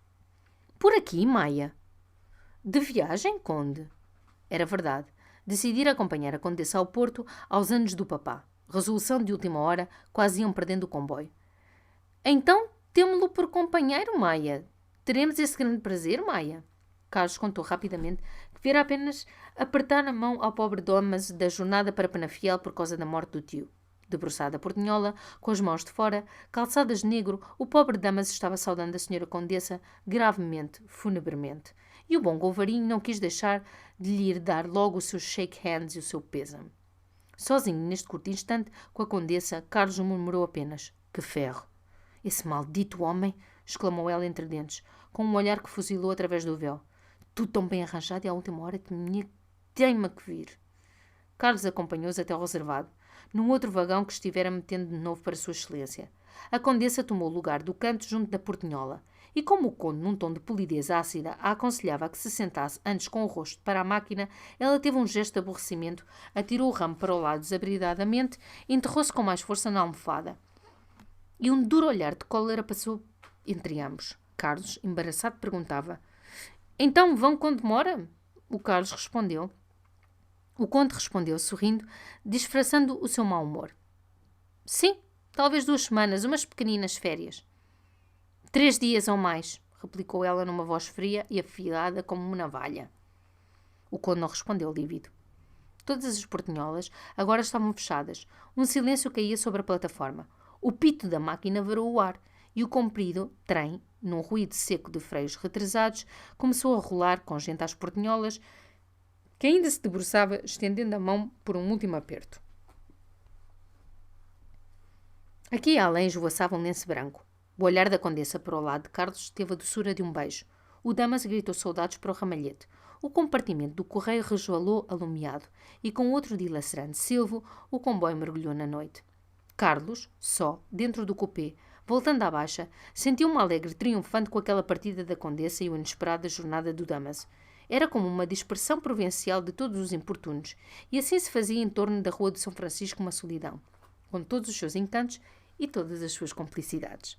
— Por aqui, Maia? — De viagem, conde? Era verdade. Decidira acompanhar a condessa ao Porto aos anos do papá. Resolução de última hora, quase iam perdendo o comboio. — Então, temo-lo por companheiro, Maia. Teremos esse grande prazer, Maia? Carlos contou rapidamente que viera apenas apertar a mão ao pobre Damas da jornada para Penafiel por causa da morte do tio. Debruçada a portinhola, com as mãos de fora, calçadas de negro, o pobre Damas estava saudando a senhora condessa gravemente, funebremente. E o bom Govarinho não quis deixar de lhe dar logo o seu shake hands e o seu pêsame. Sozinho, neste curto instante, com a condessa, Carlos murmurou apenas: — Que ferro! — Esse maldito homem! — exclamou ela entre dentes, com um olhar que fuzilou através do véu. — Tudo tão bem arranjado e à última hora tem-me que vir. Carlos acompanhou-os até ao reservado, num outro vagão que estivera metendo de novo para sua excelência. A condessa tomou o lugar do canto junto da portinhola, e como o conde, num tom de polidez ácida, a aconselhava a que se sentasse antes com o rosto para a máquina, ela teve um gesto de aborrecimento, atirou o ramo para o lado desabridadamente e enterrou-se com mais força na almofada. E um duro olhar de cólera passou entre ambos. Carlos, embaraçado, perguntava: — Então vão com demora? O conde respondeu, sorrindo, disfarçando o seu mau humor: — Sim, Talvez 2 semanas, umas pequeninas férias. 3 dias ou mais, replicou ela numa voz fria e afiada como uma navalha. O conde não respondeu, lívido. Todas as portinholas agora estavam fechadas. Um silêncio caía sobre a plataforma. O pito da máquina varou o ar e o comprido trem, num ruído seco de freios retresados, começou a rolar com gente às portinholas, que ainda se debruçava, estendendo a mão por um último aperto. Aqui além esvoaçava um lenço branco. O olhar da condessa para o lado de Carlos teve a doçura de um beijo. O Damas gritou soldados para o ramalhete. O compartimento do correio resvalou alumiado e, com outro dilacerante silvo, o comboio mergulhou na noite. Carlos, só, dentro do cupê, voltando à baixa, sentiu uma alegre triunfante com aquela partida da condessa e o inesperada jornada do Damas. Era como uma dispersão provincial de todos os importunos, e assim se fazia em torno da Rua de São Francisco uma solidão, com todos os seus encantos e todas as suas complicidades.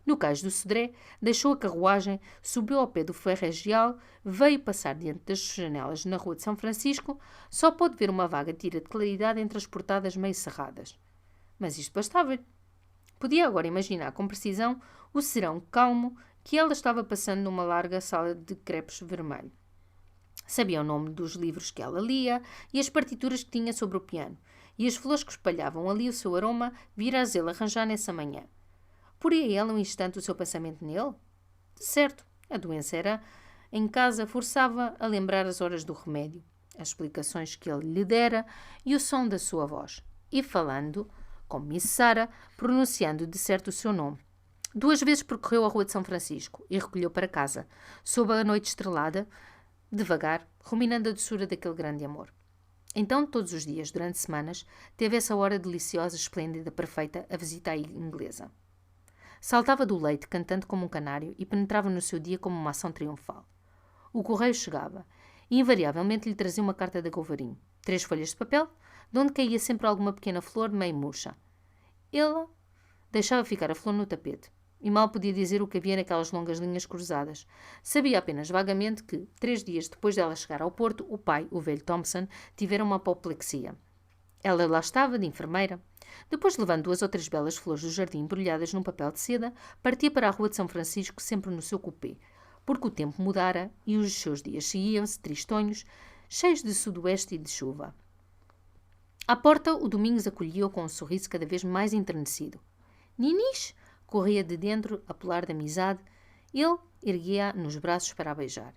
No cais do Sodré, deixou a carruagem, subiu ao pé do Ferregial, veio passar diante das janelas na Rua de São Francisco, só pôde ver uma vaga tira de claridade entre as portadas meio cerradas. Mas isto bastava-lhe. Podia agora imaginar com precisão o serão calmo que ela estava passando numa larga sala de crepes vermelho. Sabia o nome dos livros que ela lia e as partituras que tinha sobre o piano, e as flores que espalhavam ali o seu aroma vira a zê-la arranjar nessa manhã. Poria ela um instante o seu pensamento nele? De certo, a doença era em casa, forçava a lembrar as horas do remédio, as explicações que ele lhe dera e o som da sua voz. E falando, como Miss Sara, pronunciando de certo o seu nome. 2 vezes percorreu a Rua de São Francisco e recolheu para casa, sob a noite estrelada, devagar, ruminando a doçura daquele grande amor. Então, todos os dias, durante semanas, teve essa hora deliciosa, esplêndida, perfeita, a visita à inglesa. Saltava do leite, cantando como um canário, e penetrava no seu dia como uma ação triunfal. O correio chegava, e invariavelmente lhe trazia uma carta da Gouvarinho, 3 folhas de papel, de onde caía sempre alguma pequena flor meio murcha. Ela deixava ficar a flor no tapete, e mal podia dizer o que havia naquelas longas linhas cruzadas. Sabia apenas vagamente que, 3 dias depois dela chegar ao Porto, o pai, o velho Thompson, tivera uma apoplexia. Ela lá estava, de enfermeira. Depois, levando 2 ou 3 belas flores do jardim embrulhadas num papel de seda, partia para a Rua de São Francisco, sempre no seu cupê, porque o tempo mudara e os seus dias seguiam-se tristonhos, cheios de sudoeste e de chuva. À porta, o Domingos acolhia-o com um sorriso cada vez mais enternecido. Ninis corria de dentro a pular de amizade. Ele erguia-a nos braços para a beijar.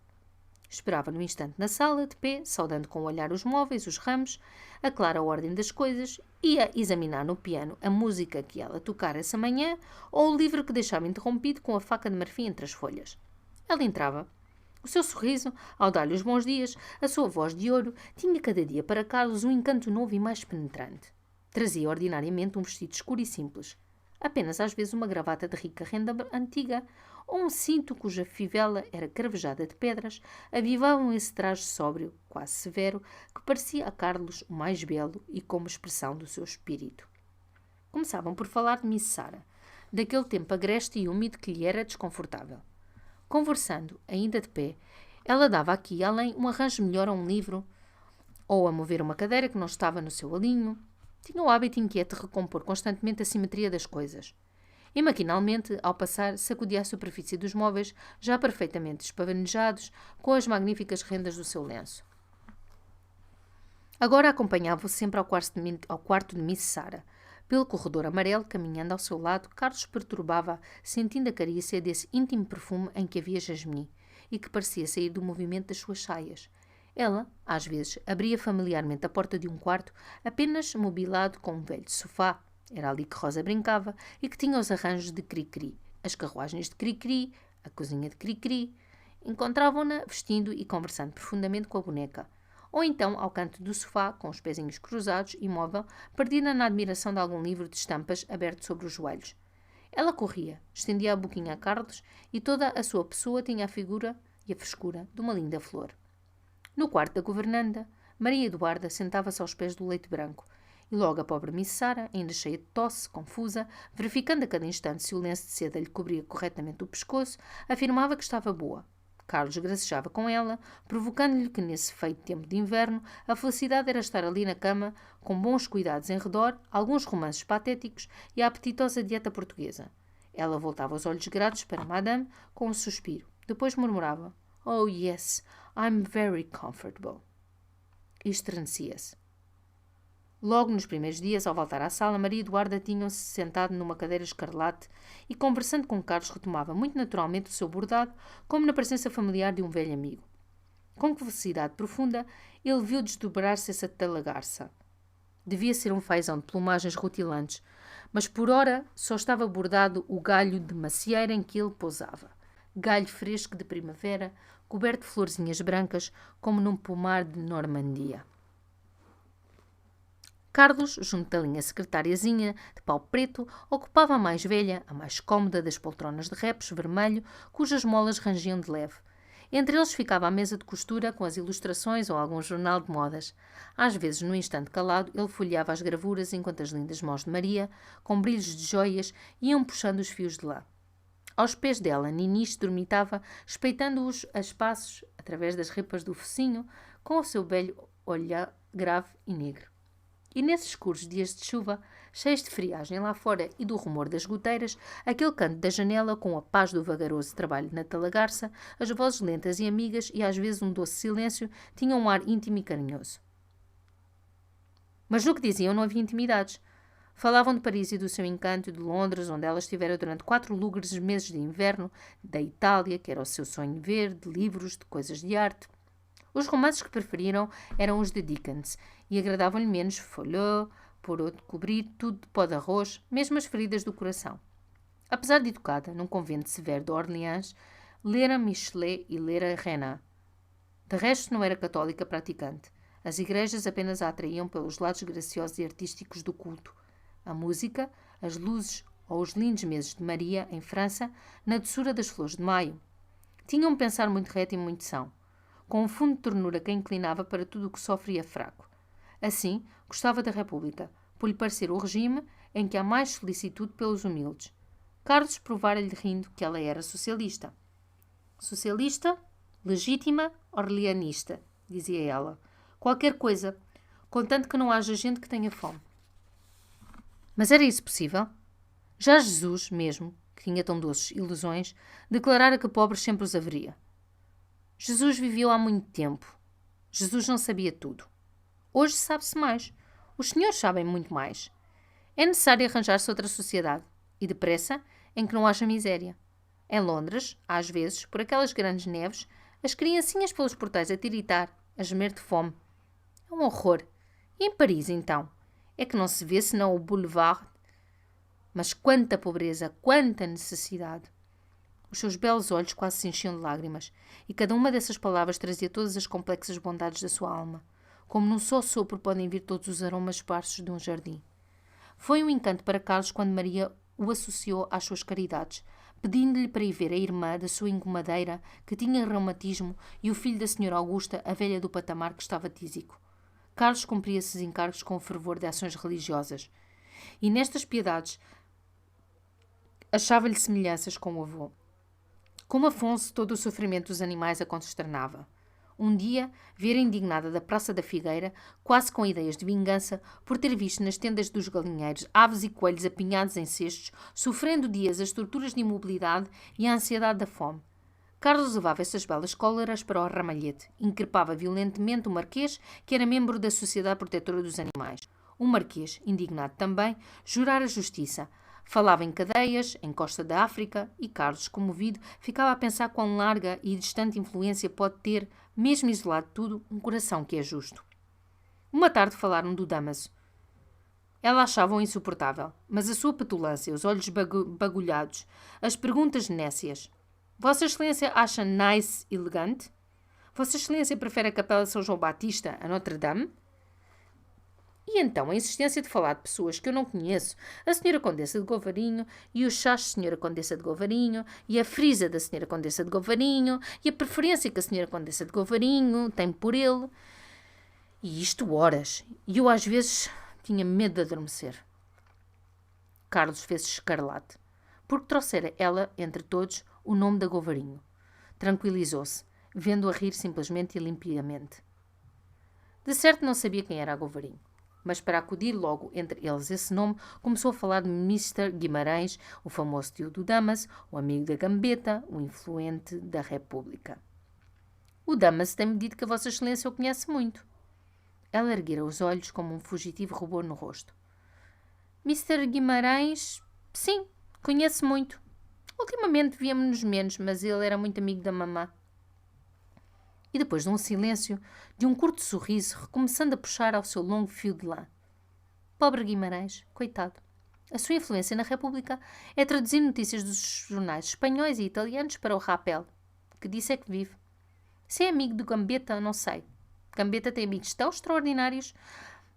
Esperava no instante na sala, de pé, saudando com o olhar os móveis, os ramos, a clara ordem das coisas, ia examinar no piano a música que ela tocara essa manhã ou o livro que deixava interrompido com a faca de marfim entre as folhas. Ela entrava. O seu sorriso, ao dar-lhe os bons dias, a sua voz de ouro, tinha cada dia para Carlos um encanto novo e mais penetrante. Trazia ordinariamente um vestido escuro e simples. Apenas às vezes uma gravata de rica renda antiga ou um cinto cuja fivela era cravejada de pedras avivavam esse traje sóbrio, quase severo, que parecia a Carlos o mais belo e como expressão do seu espírito. Começavam por falar de Miss Sara, daquele tempo agreste e úmido que lhe era desconfortável. Conversando, ainda de pé, ela dava aqui e além um arranjo melhor a um livro ou a mover uma cadeira que não estava no seu alinho. Tinha o hábito inquieto de recompor constantemente a simetria das coisas. E, maquinalmente, ao passar, sacudia a superfície dos móveis, já perfeitamente espavanejados, com as magníficas rendas do seu lenço. Agora acompanhava-o sempre ao quarto de Miss Sara. Pelo corredor amarelo, caminhando ao seu lado, Carlos perturbava, sentindo a carícia desse íntimo perfume em que havia jasmim, e que parecia sair do movimento das suas saias. Ela, às vezes, abria familiarmente a porta de um quarto, apenas mobilado com um velho sofá. Era ali que Rosa brincava e que tinha os arranjos de Cri-Cri, as carruagens de Cri-Cri, a cozinha de Cri-Cri. Encontravam-na vestindo e conversando profundamente com a boneca. Ou então, ao canto do sofá, com os pezinhos cruzados, imóvel, perdida na admiração de algum livro de estampas aberto sobre os joelhos. Ela corria, estendia a boquinha a Carlos e toda a sua pessoa tinha a figura e a frescura de uma linda flor. No quarto da governanda, Maria Eduarda sentava-se aos pés do leito branco, e logo a pobre Miss Sara, ainda cheia de tosse, confusa, verificando a cada instante se o lenço de seda lhe cobria corretamente o pescoço, afirmava que estava boa, Carlos gracejava com ela, provocando-lhe que, nesse feito tempo de inverno, a felicidade era estar ali na cama, com bons cuidados em redor, alguns romances patéticos e a apetitosa dieta portuguesa. Ela voltava os olhos gratos para Madame com um suspiro. Depois murmurava: "Oh, yes, I'm very comfortable." E estremecia-se. Logo nos primeiros dias, ao voltar à sala, Maria e Eduarda tinham-se sentado numa cadeira escarlate e, conversando com Carlos, retomava muito naturalmente o seu bordado, como na presença familiar de um velho amigo. Com felicidade profunda, ele viu desdobrar-se essa talagarça. Devia ser um fazão de plumagens rutilantes, mas por ora só estava bordado o galho de macieira em que ele pousava. Galho fresco de primavera, coberto de florzinhas brancas, como num pomar de Normandia. Carlos, junto da linha secretariazinha, de pau preto, ocupava a mais velha, a mais cómoda das poltronas de repos vermelho, cujas molas rangiam de leve. Entre eles ficava a mesa de costura com as ilustrações ou algum jornal de modas. Às vezes, num instante calado, ele folheava as gravuras enquanto as lindas mãos de Maria, com brilhos de joias, iam puxando os fios de lã. Aos pés dela, Ninis dormitava, espreitando-os a espaços, através das ripas do focinho, com o seu velho olhar grave e negro. E nesses escuros dias de chuva, cheios de friagem lá fora e do rumor das goteiras, aquele canto da janela com a paz do vagaroso trabalho na talagarça, as vozes lentas e amigas e às vezes um doce silêncio, tinham um ar íntimo e carinhoso. Mas no que diziam não havia intimidades. Falavam de Paris e do seu encanto, de Londres, onde ela estivera durante 4 lúgubres meses de inverno, da Itália, que era o seu sonho ver, de livros, de coisas de arte. Os romances que preferiram eram os de Dickens e agradavam-lhe menos Follot, Poirot de cobrir, tudo de pó de arroz, mesmo as feridas do coração. Apesar de educada num convento severo de Orleans, lera Michelet e lera Renan. De resto, não era católica praticante. As igrejas apenas a atraíam pelos lados graciosos e artísticos do culto. A música, as luzes ou os lindos meses de Maria, em França, na doçura das flores de maio. Tinha um pensar muito reto e muito são, com um fundo de ternura que a inclinava para tudo o que sofria fraco. Assim, gostava da República, por lhe parecer o regime em que há mais solicitude pelos humildes. Carlos provara-lhe rindo que ela era socialista. Socialista, legítima, orleanista, dizia ela. Qualquer coisa, contanto que não haja gente que tenha fome. Mas era isso possível? Já Jesus, mesmo, que tinha tão doces ilusões, declarara que pobres sempre os haveria. Jesus viveu há muito tempo. Jesus não sabia tudo. Hoje sabe-se mais. Os senhores sabem muito mais. É necessário arranjar-se outra sociedade, e depressa, em que não haja miséria. Em Londres, às vezes, por aquelas grandes neves, as criancinhas pelos portais a tiritar, a gemer de fome. É um horror. E em Paris, então? É que não se vê senão o boulevard. Mas quanta pobreza, quanta necessidade! Os seus belos olhos quase se enchiam de lágrimas, e cada uma dessas palavras trazia todas as complexas bondades da sua alma. Como num só sopro podem vir todos os aromas esparsos de um jardim. Foi um encanto para Carlos quando Maria o associou às suas caridades, pedindo-lhe para ir ver a irmã da sua engomadeira, que tinha reumatismo, e o filho da senhora Augusta, a velha do patamar, que estava tísico. Carlos cumpria esses encargos com o fervor de ações religiosas. E nestas piedades achava-lhe semelhanças com o avô. Como Afonso, todo o sofrimento dos animais a consternava. Um dia, vira indignada da Praça da Figueira, quase com ideias de vingança, por ter visto nas tendas dos galinheiros aves e coelhos apinhados em cestos, sofrendo dias as torturas de imobilidade e a ansiedade da fome. Carlos levava essas belas cóleras para o ramalhete, increpava violentamente o Marquês, que era membro da Sociedade Protetora dos Animais. O Marquês, indignado também, jurara justiça. Falava em cadeias, em Costa da África, e Carlos, comovido, ficava a pensar quão larga e distante influência pode ter, mesmo isolado de tudo, um coração que é justo. Uma tarde falaram do Damaso. Ela achava-o insuportável, mas a sua petulância, os olhos bagulhados, as perguntas nécias. Vossa Excelência acha nice elegante? Vossa Excelência prefere a Capela de São João Batista a Notre-Dame? E então a insistência de falar de pessoas que eu não conheço, a Senhora Condessa de Govarinho, e o chás Senhora Condessa de Govarinho, e a frisa da Senhora Condessa de Govarinho, e a preferência que a Senhora Condessa de Govarinho tem por ele. E isto horas, e eu às vezes tinha medo de adormecer. Carlos fez-se escarlate, porque trouxera ela, entre todos, o nome da Govarinho. Tranquilizou-se, vendo-a rir simplesmente e limpiamente. De certo não sabia quem era Agovarinho, mas para acudir logo entre eles esse nome, começou a falar de Mr. Guimarães, o famoso tio do Damas, o amigo da Gambetta, o influente da República. O Damas tem-me dito que a Vossa Excelência o conhece muito. Ela erguera os olhos como um fugitivo rubor no rosto. Mr. Guimarães, sim, conheço muito. Ultimamente víamos-nos menos, mas ele era muito amigo da mamã. E depois de um silêncio, de um curto sorriso, recomeçando a puxar ao seu longo fio de lã. Pobre Guimarães, coitado. A sua influência na República é traduzir notícias dos jornais espanhóis e italianos para o rapel. Que disse é que vive. Se é amigo do Gambetta, não sei. Gambetta tem amigos tão extraordinários,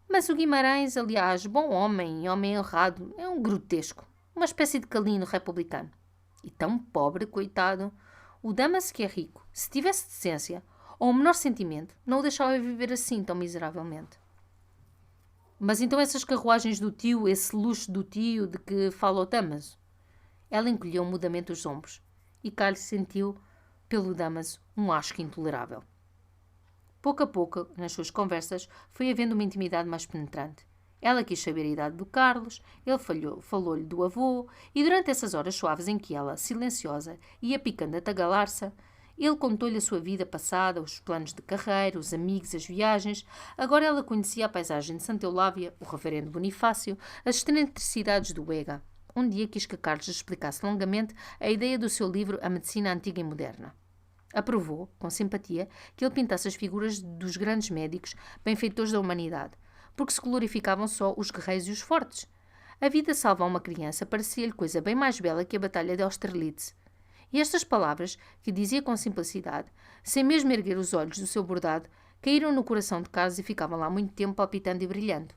mas o Guimarães, aliás, bom homem e homem honrado, é um grotesco. Uma espécie de calino republicano. E tão pobre, coitado. O Damas que é rico, se tivesse decência ou o menor sentimento, não o deixava viver assim tão miseravelmente. Mas então essas carruagens do tio, esse luxo do tio de que fala o Damas? Ela encolheu mudamente os ombros e Carlos sentiu, pelo Damas, um asco intolerável. Pouco a pouco, nas suas conversas, foi havendo uma intimidade mais penetrante. Ela quis saber a idade do Carlos, ele falou-lhe do avô, e durante essas horas suaves em que ela, silenciosa, ia picando a tagalarça, ele contou-lhe a sua vida passada, os planos de carreira, os amigos, as viagens. Agora ela conhecia a paisagem de Santa Eulávia, o reverendo Bonifácio, as excentricidades do Ega. Um dia quis que Carlos explicasse longamente a ideia do seu livro A Medicina Antiga e Moderna. Aprovou, com simpatia, que ele pintasse as figuras dos grandes médicos, benfeitores da humanidade, porque se glorificavam só os guerreiros e os fortes. A vida salva uma criança parecia-lhe coisa bem mais bela que a batalha de Austerlitz. E estas palavras, que dizia com simplicidade, sem mesmo erguer os olhos do seu bordado, caíram no coração de Carlos e ficavam lá muito tempo palpitando e brilhando.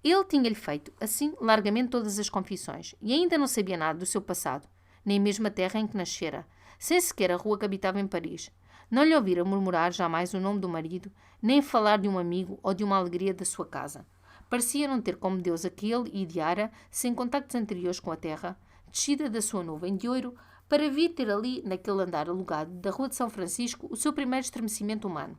Ele tinha-lhe feito, assim, largamente todas as confissões, e ainda não sabia nada do seu passado, nem mesmo a terra em que nascera, sem sequer a rua que habitava em Paris. Não lhe ouvira murmurar jamais o nome do marido, nem falar de um amigo ou de uma alegria da sua casa. Parecia não ter como Deus aquele ideara, sem contactos anteriores com a terra, descida da sua nuvem de ouro, para vir ter ali, naquele andar alugado da Rua de São Francisco, o seu primeiro estremecimento humano.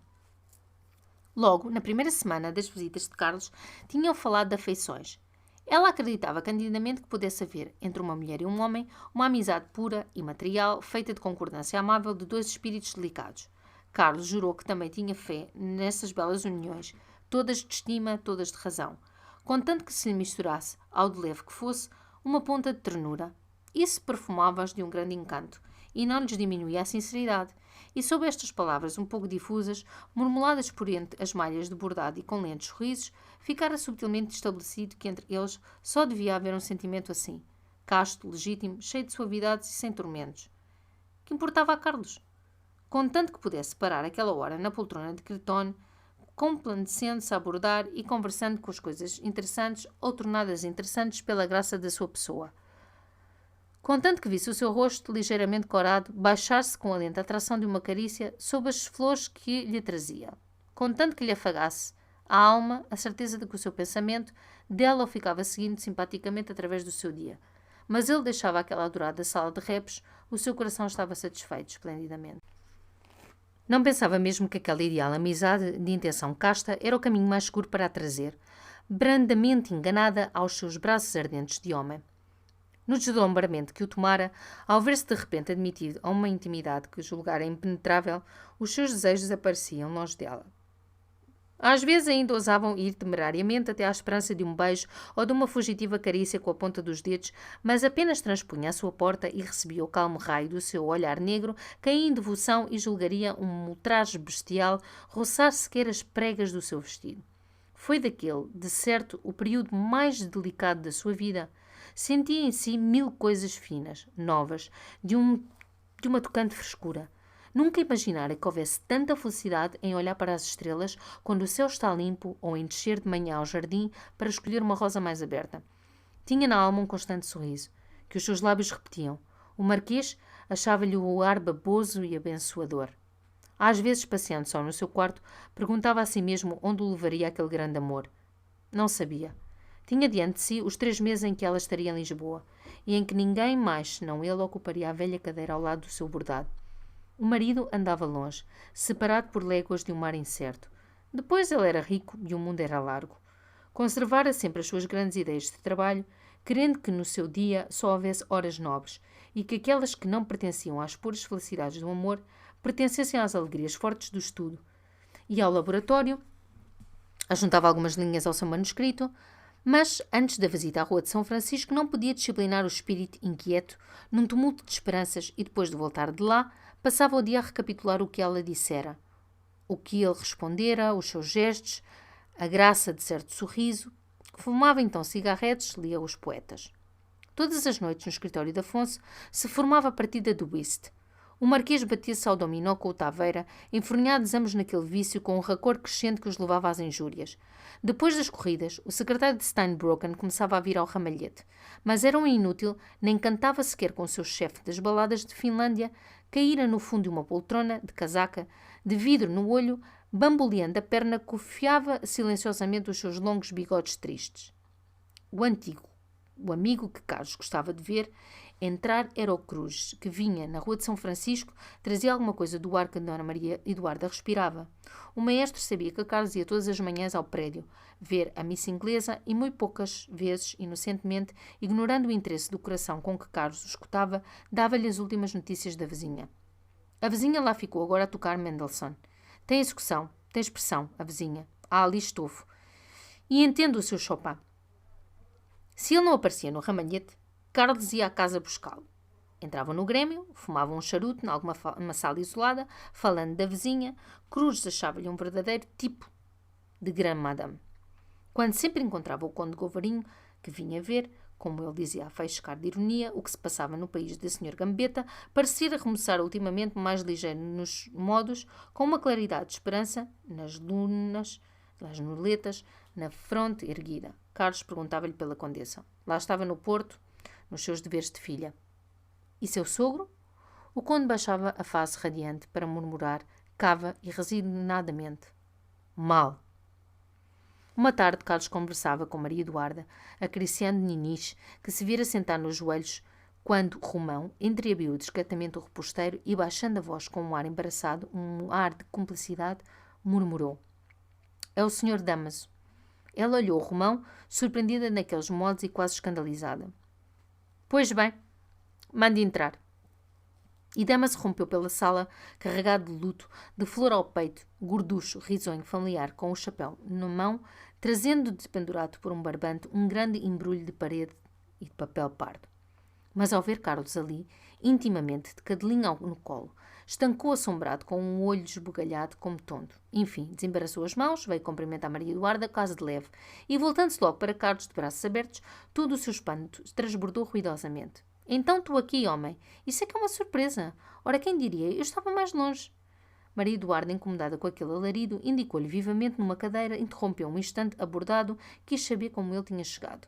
Logo, na primeira semana das visitas de Carlos, tinham falado de afeições. Ela acreditava candidamente que pudesse haver, entre uma mulher e um homem, uma amizade pura e material, feita de concordância amável de dois espíritos delicados. Carlos jurou que também tinha fé nessas belas uniões, todas de estima, todas de razão, contanto que se lhe misturasse, ao de leve que fosse, uma ponta de ternura. Isso perfumava-as de um grande encanto, e não lhes diminuía a sinceridade. E sob estas palavras um pouco difusas, murmuladas por entre as malhas de bordado e com lentos sorrisos, ficara subtilmente estabelecido que entre eles só devia haver um sentimento assim, casto, legítimo, cheio de suavidades e sem tormentos. Que importava a Carlos? Contanto que pudesse parar aquela hora na poltrona de Cretone, complacendo-se a abordar e conversando com as coisas interessantes ou tornadas interessantes pela graça da sua pessoa. Contanto que visse o seu rosto, ligeiramente corado, baixar-se com a lenta atração de uma carícia sob as flores que lhe trazia. Contanto que lhe afagasse a alma a certeza de que o seu pensamento dela o ficava seguindo simpaticamente através do seu dia. Mas ele deixava aquela adorada sala de repos, o seu coração estava satisfeito esplendidamente. Não pensava mesmo que aquela ideal amizade de intenção casta era o caminho mais seguro para a trazer, brandamente enganada aos seus braços ardentes de homem. No deslumbramento que o tomara, ao ver-se de repente admitido a uma intimidade que julgara impenetrável, os seus desejos apareciam longe dela. Às vezes ainda ousavam ir temerariamente até à esperança de um beijo ou de uma fugitiva carícia com a ponta dos dedos, mas apenas transpunha a sua porta e recebia o calmo raio do seu olhar negro, caía em devoção e julgaria um ultraje bestial roçar sequer as pregas do seu vestido. Foi daquele, de certo, o período mais delicado da sua vida. Sentia em si 1000 coisas finas, novas, de uma tocante frescura. Nunca imaginara que houvesse tanta felicidade em olhar para as estrelas quando o céu está limpo ou em descer de manhã ao jardim para escolher uma rosa mais aberta. Tinha na alma um constante sorriso, que os seus lábios repetiam. O marquês achava-lhe o ar baboso e abençoador. Às vezes, passeando só no seu quarto, perguntava a si mesmo onde o levaria aquele grande amor. Não sabia. Tinha diante de si os 3 meses em que ela estaria em Lisboa, e em que ninguém mais senão ele ocuparia a velha cadeira ao lado do seu bordado. O marido andava longe, separado por léguas de um mar incerto. Depois ele era rico e o mundo era largo. Conservara sempre as suas grandes ideias de trabalho, querendo que no seu dia só houvesse horas nobres e que aquelas que não pertenciam às puras felicidades do amor pertencessem às alegrias fortes do estudo. E ao laboratório, ajuntava algumas linhas ao seu manuscrito, mas, antes da visita à Rua de São Francisco, não podia disciplinar o espírito inquieto num tumulto de esperanças e, depois de voltar de lá, passava o dia a recapitular o que ela dissera, o que ele respondera, os seus gestos, a graça de certo sorriso. Fumava então cigarretes, lia os poetas. Todas as noites, no escritório de Afonso, se formava a partida do whist. O marquês batia-se ao dominó com o Taveira, enforneados ambos naquele vício com um racor crescente que os levava às injúrias. Depois das corridas, o secretário de Steinbrocken começava a vir ao ramalhete, mas era um inútil, nem cantava sequer com o seu chefe das baladas de Finlândia, caíra no fundo de uma poltrona, de casaca, de vidro no olho, bamboleando a perna, cofiava silenciosamente os seus longos bigodes tristes. O amigo que Carlos gostava de ver entrar era o Cruz, que vinha na Rua de São Francisco, trazia alguma coisa do ar que a Dona Maria Eduarda respirava. O maestro sabia que Carlos ia todas as manhãs ao prédio, ver a missa inglesa e muito poucas vezes, inocentemente, ignorando o interesse do coração com que Carlos o escutava, dava-lhe as últimas notícias da vizinha. A vizinha lá ficou agora a tocar Mendelssohn. Tem execução, tem expressão, a vizinha. Há ali estofo. E entendo o seu Chopin. Se ele não aparecia no ramalhete, Carlos ia à casa buscá-lo. Entravam no Grêmio, fumavam um charuto em uma sala isolada, falando da vizinha. Cruz achava-lhe um verdadeiro tipo de grande madame. Quando sempre encontrava o conde Govarinho, que vinha ver, como ele dizia a faiscar de ironia, o que se passava no país da Sr. Gambetta, parecia recomeçar ultimamente mais ligeiro nos modos, com uma claridade de esperança nas lunas, nas nuletas, na fronte erguida. Carlos perguntava-lhe pela condessa. Lá estava no Porto, nos seus deveres de filha. E seu sogro? O conde baixava a face radiante para murmurar, cava e resignadamente. Mal. Uma tarde, Carlos conversava com Maria Eduarda, acariciando Ninis, que se vira sentar nos joelhos, quando Romão entreabriu discretamente o reposteiro e, baixando a voz com um ar embaraçado, um ar de cumplicidade, murmurou. É o Sr. Damaso. Ela olhou Romão, surpreendida naqueles modos e quase escandalizada. Pois bem, mande entrar. E Damaso rompeu pela sala, carregado de luto, de flor ao peito, gorducho, risonho, familiar, com o chapéu na mão, trazendo dependurado por um barbante um grande embrulho de parede e de papel pardo. Mas ao ver Carlos ali, intimamente, de cadelinho no colo, estancou assombrado, com um olho esbugalhado como tonto. Enfim, desembaraçou as mãos, veio cumprimentar Maria Eduarda, quase de leve, e voltando-se logo para Carlos, de braços abertos, todo o seu espanto transbordou ruidosamente. Então tu aqui, homem. Isso é que é uma surpresa. Ora, quem diria? Eu estava mais longe. Maria Eduarda, incomodada com aquele alarido, indicou-lhe vivamente numa cadeira, interrompeu um instante, abordado, quis saber como ele tinha chegado.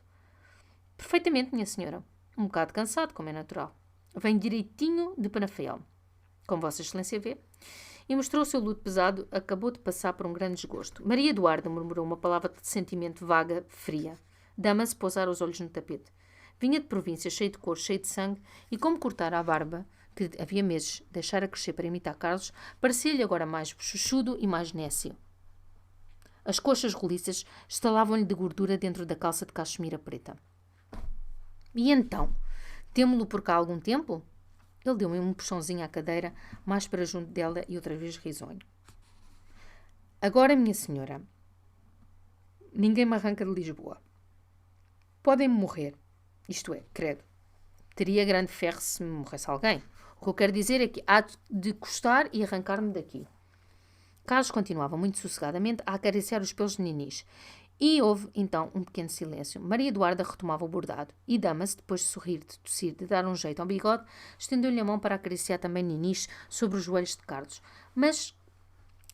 Perfeitamente, minha senhora. Um bocado cansado, como é natural. Vem direitinho de Penafiel, como Vossa Excelência vê. E mostrou o seu luto pesado, acabou de passar por um grande desgosto. Maria Eduarda murmurou uma palavra de sentimento vaga, fria. Dama-se pousara os olhos no tapete. Vinha de província, cheio de cor, cheio de sangue, e como cortara a barba, que havia meses deixara crescer para imitar Carlos, parecia-lhe agora mais bochuchudo e mais nécio. As coxas roliças estalavam-lhe de gordura dentro da calça de cachemira preta. E então? Temo-lo por cá há algum tempo? Ele deu-me um puxãozinho à cadeira, mais para junto dela e outra vez risonho. Agora, minha senhora, ninguém me arranca de Lisboa. Podem-me morrer. Isto é, credo. Teria grande ferro se me morresse alguém. O que eu quero dizer é que há de custar e arrancar-me daqui. Carlos continuava muito sossegadamente a acariciar os pelos de Ninis. E houve, então, um pequeno silêncio. Maria Eduarda retomava o bordado. E Dama-se, depois de sorrir, de tossir, de dar um jeito ao bigode, estendeu-lhe a mão para acariciar também Ninis sobre os joelhos de Carlos. Mas,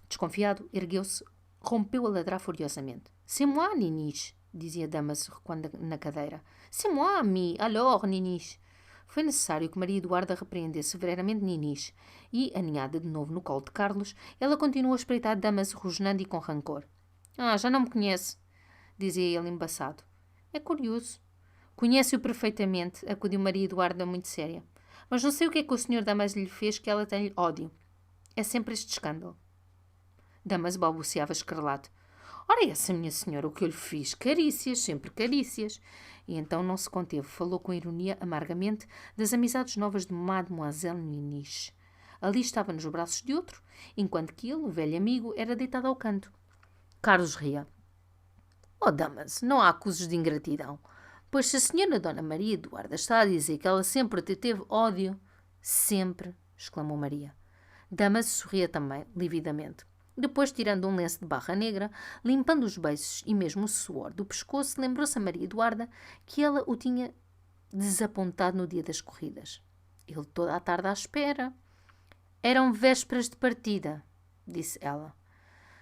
desconfiado, ergueu-se, rompeu a ladrar furiosamente. C'est moi, Ninis, dizia Dama-se, recuando na cadeira. C'est moi, ami, alors, Ninis. Foi necessário que Maria Eduarda repreendesse severamente Ninis, e, aninhada de novo no colo de Carlos, ela continuou a espreitar Dama-se, rosnando e com rancor. Ah, já não me conhece, dizia ele embaçado. É curioso. Conhece-o perfeitamente, acudiu Maria Eduarda muito séria. Mas não sei o que é que o Sr. Damaso lhe fez que ela tem ódio. É sempre este escândalo. Damaso balbuciava escarlate. Ora, essa minha senhora, o que eu lhe fiz? Carícias, sempre carícias. E então não se conteve, falou com ironia amargamente das amizades novas de Mademoiselle Niniche. Ali estava nos braços de outro, enquanto que ele, o velho amigo, era deitado ao canto. Carlos ria. Oh, Damaso, não há acusos de ingratidão. Pois se a senhora Dona Maria Eduarda está a dizer que ela sempre te teve ódio... Sempre, exclamou Maria. Damaso sorria também, lividamente. Depois, tirando um lenço de barra negra, limpando os beiços e mesmo o suor do pescoço, lembrou-se a Maria Eduarda que ela o tinha desapontado no dia das corridas. Ele toda a tarde à espera. Eram vésperas de partida, disse ela.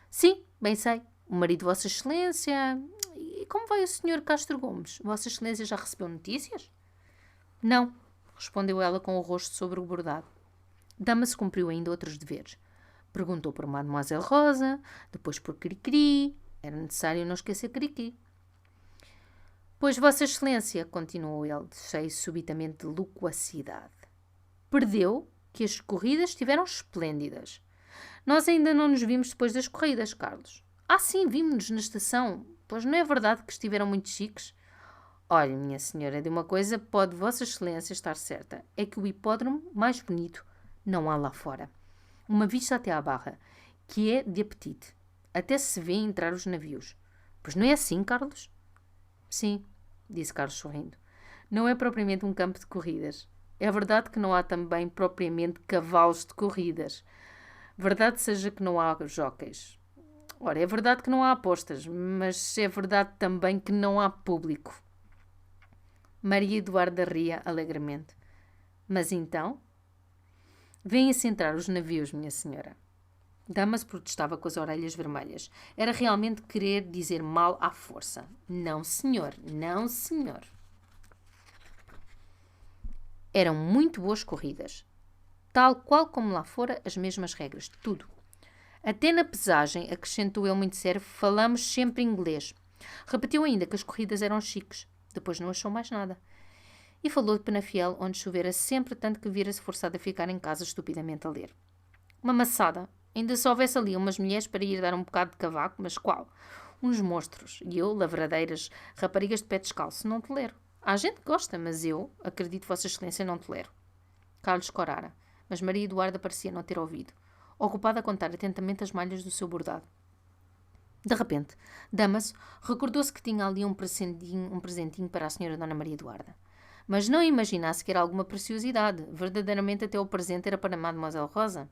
Sim, bem sei. O marido de Vossa Excelência... E como vai o Sr. Castro Gomes? Vossa Excelência já recebeu notícias? Não, respondeu ela com o rosto sobre o bordado. Dama-se cumpriu ainda outros deveres. Perguntou por Mademoiselle Rosa, depois por Cricri. Era necessário não esquecer Cricri. Pois Vossa Excelência, continuou ele, cheio subitamente de loquacidade, perdeu que as corridas estiveram esplêndidas. Nós ainda não nos vimos depois das corridas, Carlos. Ah, sim, vimos-nos na estação. Pois não é verdade que estiveram muito chiques? Olhe, minha senhora, de uma coisa pode Vossa Excelência estar certa. É que o hipódromo mais bonito não há lá fora. Uma vista até à barra, que é de apetite. Até se vê entrar os navios. Pois não é assim, Carlos? Sim, disse Carlos sorrindo. Não é propriamente um campo de corridas. É verdade que não há também propriamente cavalos de corridas. Verdade seja que não há jóqueis. Ora, é verdade que não há apostas, mas é verdade também que não há público. Maria Eduarda ria alegremente. Mas então? Vêm-se entrar os navios, minha senhora. Dama-se protestava com as orelhas vermelhas. Era realmente querer dizer mal à força. Não, senhor. Não, senhor. Eram muito boas corridas. Tal qual como lá fora, as mesmas regras. Tudo. Até na pesagem, acrescentou ele muito sério, falamos sempre inglês. Repetiu ainda que as corridas eram chiques. Depois não achou mais nada. E falou de Penafiel, onde chovera sempre tanto que vira-se forçado a ficar em casa estupidamente a ler. Uma maçada. Ainda se houvesse ali umas mulheres para ir dar um bocado de cavaco, mas qual? Uns monstros. E eu, lavradeiras, raparigas de pé descalço, não tolero. Há gente que gosta, mas eu, acredito Vossa Excelência, não tolero. Carlos corara, mas Maria Eduarda parecia não ter ouvido, ocupada a contar atentamente as malhas do seu bordado. De repente, Dama-se recordou-se que tinha ali um presentinho para a senhora Dona Maria Eduarda. Mas não imaginasse que era alguma preciosidade. Verdadeiramente até o presente era para Mademoiselle Rosa.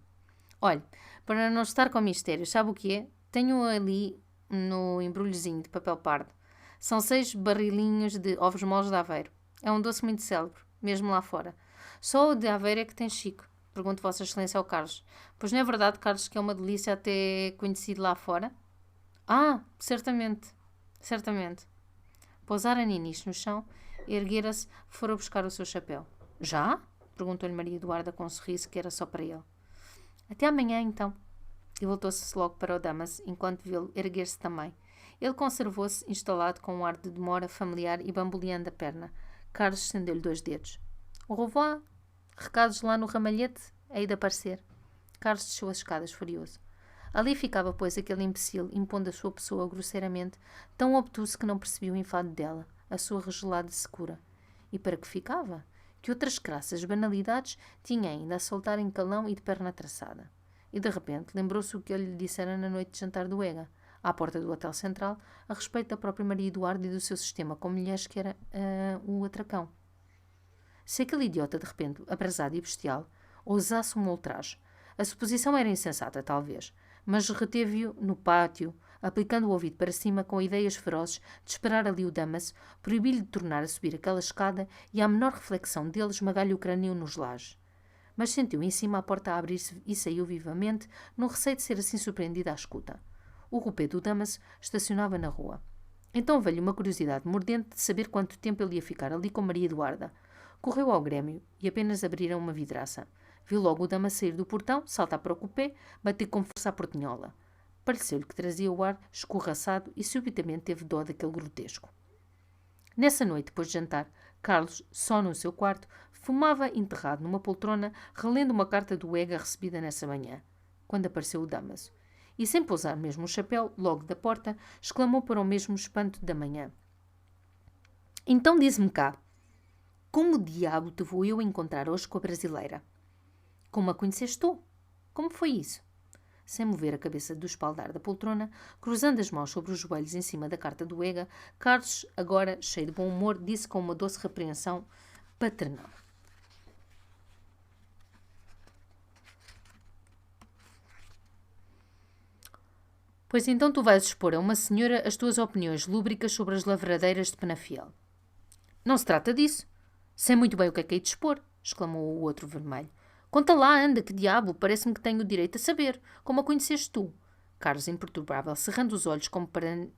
Olhe, para não estar com mistério, sabe o que é? Tenho ali no embrulhozinho de papel pardo. São 6 barrilinhos de ovos moles de Aveiro. É um doce muito célebre, mesmo lá fora. Só o de Aveiro é que tem chique. Pergunto Vossa Excelência ao Carlos. Pois não é verdade, Carlos, que é uma delícia até conhecido lá fora? Ah, certamente. Certamente. Pousara Ninis no chão, erguera-se, fora buscar o seu chapéu. Já? Perguntou-lhe Maria Eduarda com um sorriso que era só para ele. Até amanhã, então. E voltou-se logo para o Dama-se, enquanto viu-lo erguer-se também. Ele conservou-se instalado com um ar de demora familiar e bamboleando a perna. Carlos estendeu-lhe 2 dedos. Au revoir. Recados lá no ramalhete? Hei de aparecer. Carlos desceu as escadas furioso. Ali ficava, pois, aquele imbecil, impondo a sua pessoa grosseiramente, tão obtuso que não percebia o enfado dela, a sua regelada secura. E para que ficava? Que outras crassas banalidades tinha ainda a soltar em calão e de perna traçada. E de repente lembrou-se o que ele lhe dissera na noite de jantar do Ega, à porta do Hotel Central, a respeito da própria Maria Eduarda e do seu sistema com mulheres que era o atracão. Se aquele idiota, de repente, abrasado e bestial, ousasse um ultraje, a suposição era insensata, talvez, mas reteve-o no pátio, aplicando o ouvido para cima com ideias ferozes de esperar ali o Dama-se, proibi-lhe de tornar a subir aquela escada e, à menor reflexão dele, esmagar-lhe o crânio nos lajes. Mas sentiu em cima a porta a abrir-se e saiu vivamente, no receio de ser assim surpreendido à escuta. O roupé do Dama-se estacionava na rua. Então veio uma curiosidade mordente de saber quanto tempo ele ia ficar ali com Maria Eduarda. Correu ao Grêmio e apenas abriram uma vidraça. Viu logo o Dama sair do portão, saltar para o cupé, bater com força à portinhola. Pareceu-lhe que trazia o ar escorraçado e subitamente teve dó daquele grotesco. Nessa noite, depois de jantar, Carlos, só no seu quarto, fumava enterrado numa poltrona, relendo uma carta do Ega recebida nessa manhã. quando apareceu o Damaso. E sem pousar mesmo o chapéu, logo da porta, exclamou para o mesmo espanto da manhã. Então diz-me cá, como diabo te vou eu encontrar hoje com a brasileira? Como a conheceste tu? Como foi isso? Sem mover a cabeça do espaldar da poltrona, cruzando as mãos sobre os joelhos em cima da carta do Ega, Carlos, agora cheio de bom humor, disse com uma doce repreensão paternal. Pois então tu vais expor a uma senhora as tuas opiniões lúbricas sobre as lavradeiras de Penafiel. Não se trata disso. Sei muito bem o que é de expor, exclamou o outro vermelho. Conta lá, anda, que diabo, parece-me que tenho o direito a saber, como a conheceste tu. Carlos, imperturbável, cerrando os olhos como para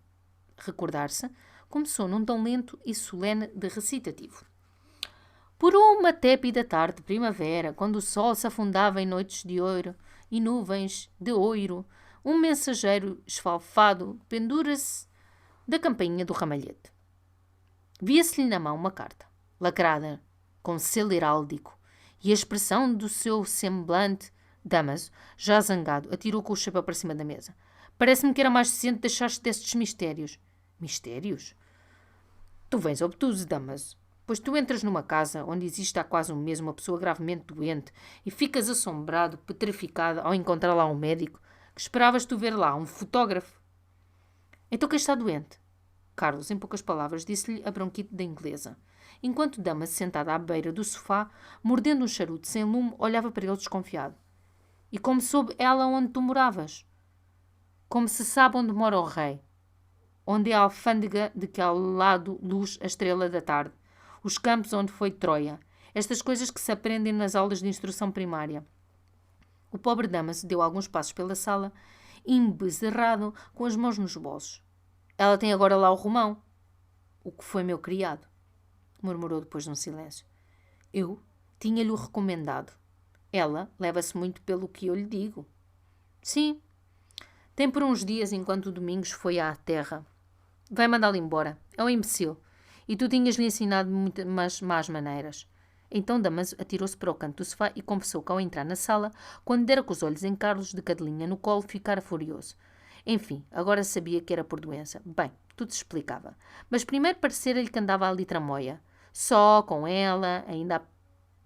recordar-se, começou num tom lento e solene de recitativo. Por uma tépida tarde de primavera, quando o sol se afundava em noites de ouro e nuvens de oiro, um mensageiro esfalfado pendura-se da campainha do ramalhete. Via-se-lhe na mão uma carta, lacrada, com selo heráldico, e a expressão do seu semblante, Damaso, já zangado, atirou com o chapéu para cima da mesa. Parece-me que era mais decente deixar-te destes mistérios. Mistérios? Tu vens obtuso, Damaso, pois tu entras numa casa onde existe há quase um mês uma pessoa gravemente doente e ficas assombrado, petrificado, ao encontrar lá um médico, que esperavas tu ver lá, um fotógrafo. Então quem está doente? Carlos, em poucas palavras, disse-lhe a bronquite da inglesa, enquanto Damaso, sentada à beira do sofá, mordendo um charuto sem lume, olhava para ele desconfiado. E como soube ela onde tu moravas? Como se sabe onde mora o rei? Onde é a alfândega de que ao lado luz a estrela da tarde? Os campos onde foi Troia? Estas coisas que se aprendem nas aulas de instrução primária. O pobre Damaso deu alguns passos pela sala, embezerrado, com as mãos nos bolsos. Ela tem agora lá o Romão. O que foi meu criado, murmurou depois de um silêncio. Eu tinha-lhe-o recomendado. Ela leva-se muito pelo que eu lhe digo. Sim. Tem por uns dias, enquanto o Domingos foi à terra. Vai mandá-lo embora. É um imbecil. E tu tinhas-lhe ensinado muitas más maneiras. Então Damaso atirou-se para o canto do sofá e confessou que ao entrar na sala, quando dera com os olhos em Carlos, de cadelinha no colo, ficara furioso. Enfim, agora sabia que era por doença. Bem, tudo se explicava. Mas primeiro parecera-lhe que andava ali tramóia. Só, com ela, ainda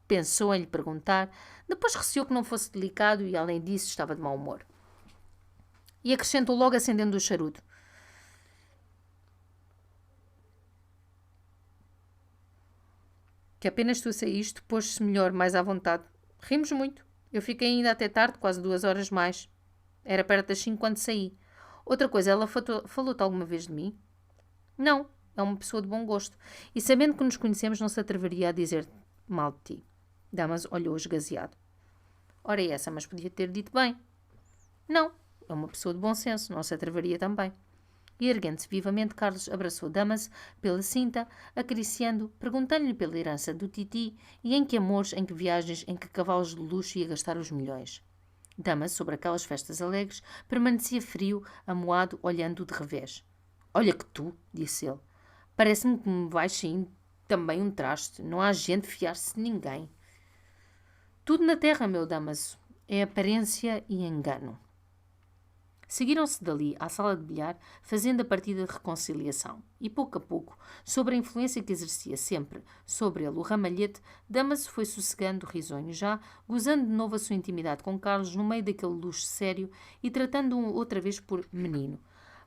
pensou em lhe perguntar. Depois receou que não fosse delicado e, além disso, estava de mau humor. E acrescentou logo, acendendo o charuto. Que apenas tu saíste, pôs-se melhor, mais à vontade. Rimos muito. Eu fiquei ainda até tarde, quase 2 horas mais. Era perto das 5 quando saí. Outra coisa, ela falou-te alguma vez de mim? Não, é uma pessoa de bom gosto. E sabendo que nos conhecemos, não se atreveria a dizer mal de ti. Damaso olhou esgazeado. Ora é essa, mas podia ter dito bem. Não, é uma pessoa de bom senso, não se atreveria também. E erguendo-se vivamente, Carlos abraçou Damaso pela cinta, acariciando, perguntando-lhe pela herança do Titi e em que amores, em que viagens, em que cavalos de luxo ia gastar os milhões. Damaso, sobre aquelas festas alegres, permanecia frio, amuado, olhando-o de revés. Olha que tu, disse ele, parece-me que me vais saindo também um traste. Não há gente fiar-se de ninguém. Tudo na terra, meu Damaso, é aparência e engano. Seguiram-se dali à sala de bilhar, fazendo a partida de reconciliação. E, pouco a pouco, sobre a influência que exercia sempre sobre ele o ramalhete, Damaso foi sossegando risonho já, gozando de novo a sua intimidade com Carlos no meio daquele luxo sério e tratando-o outra vez por menino.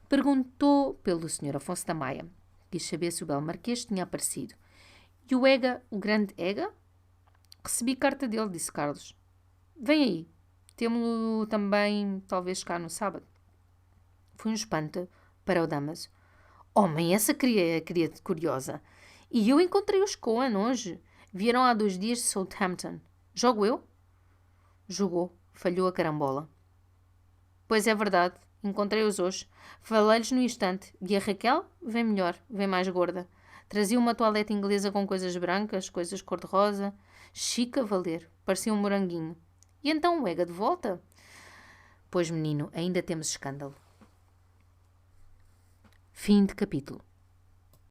Perguntou pelo Sr. Afonso da Maia. Quis saber se o belo marquês tinha aparecido. E o Ega, o grande Ega? Recebi carta dele, disse Carlos. Vem aí. Temo-lo também, talvez, cá no sábado. Foi um espanto para o Damaso. Homem, essa queria curiosa. E eu encontrei-os Cohen hoje. Vieram há 2 dias de Southampton. Jogo eu? Jogou. Falhou a carambola. Pois é verdade. Encontrei-os hoje. Falei-lhes no instante. E a Raquel? Vem melhor. Vem mais gorda. Trazia uma toalete inglesa com coisas brancas, coisas cor-de-rosa. Chique a valer. Parecia um moranguinho. E então o Ega de volta? Pois, menino, ainda temos escândalo. Fim de capítulo.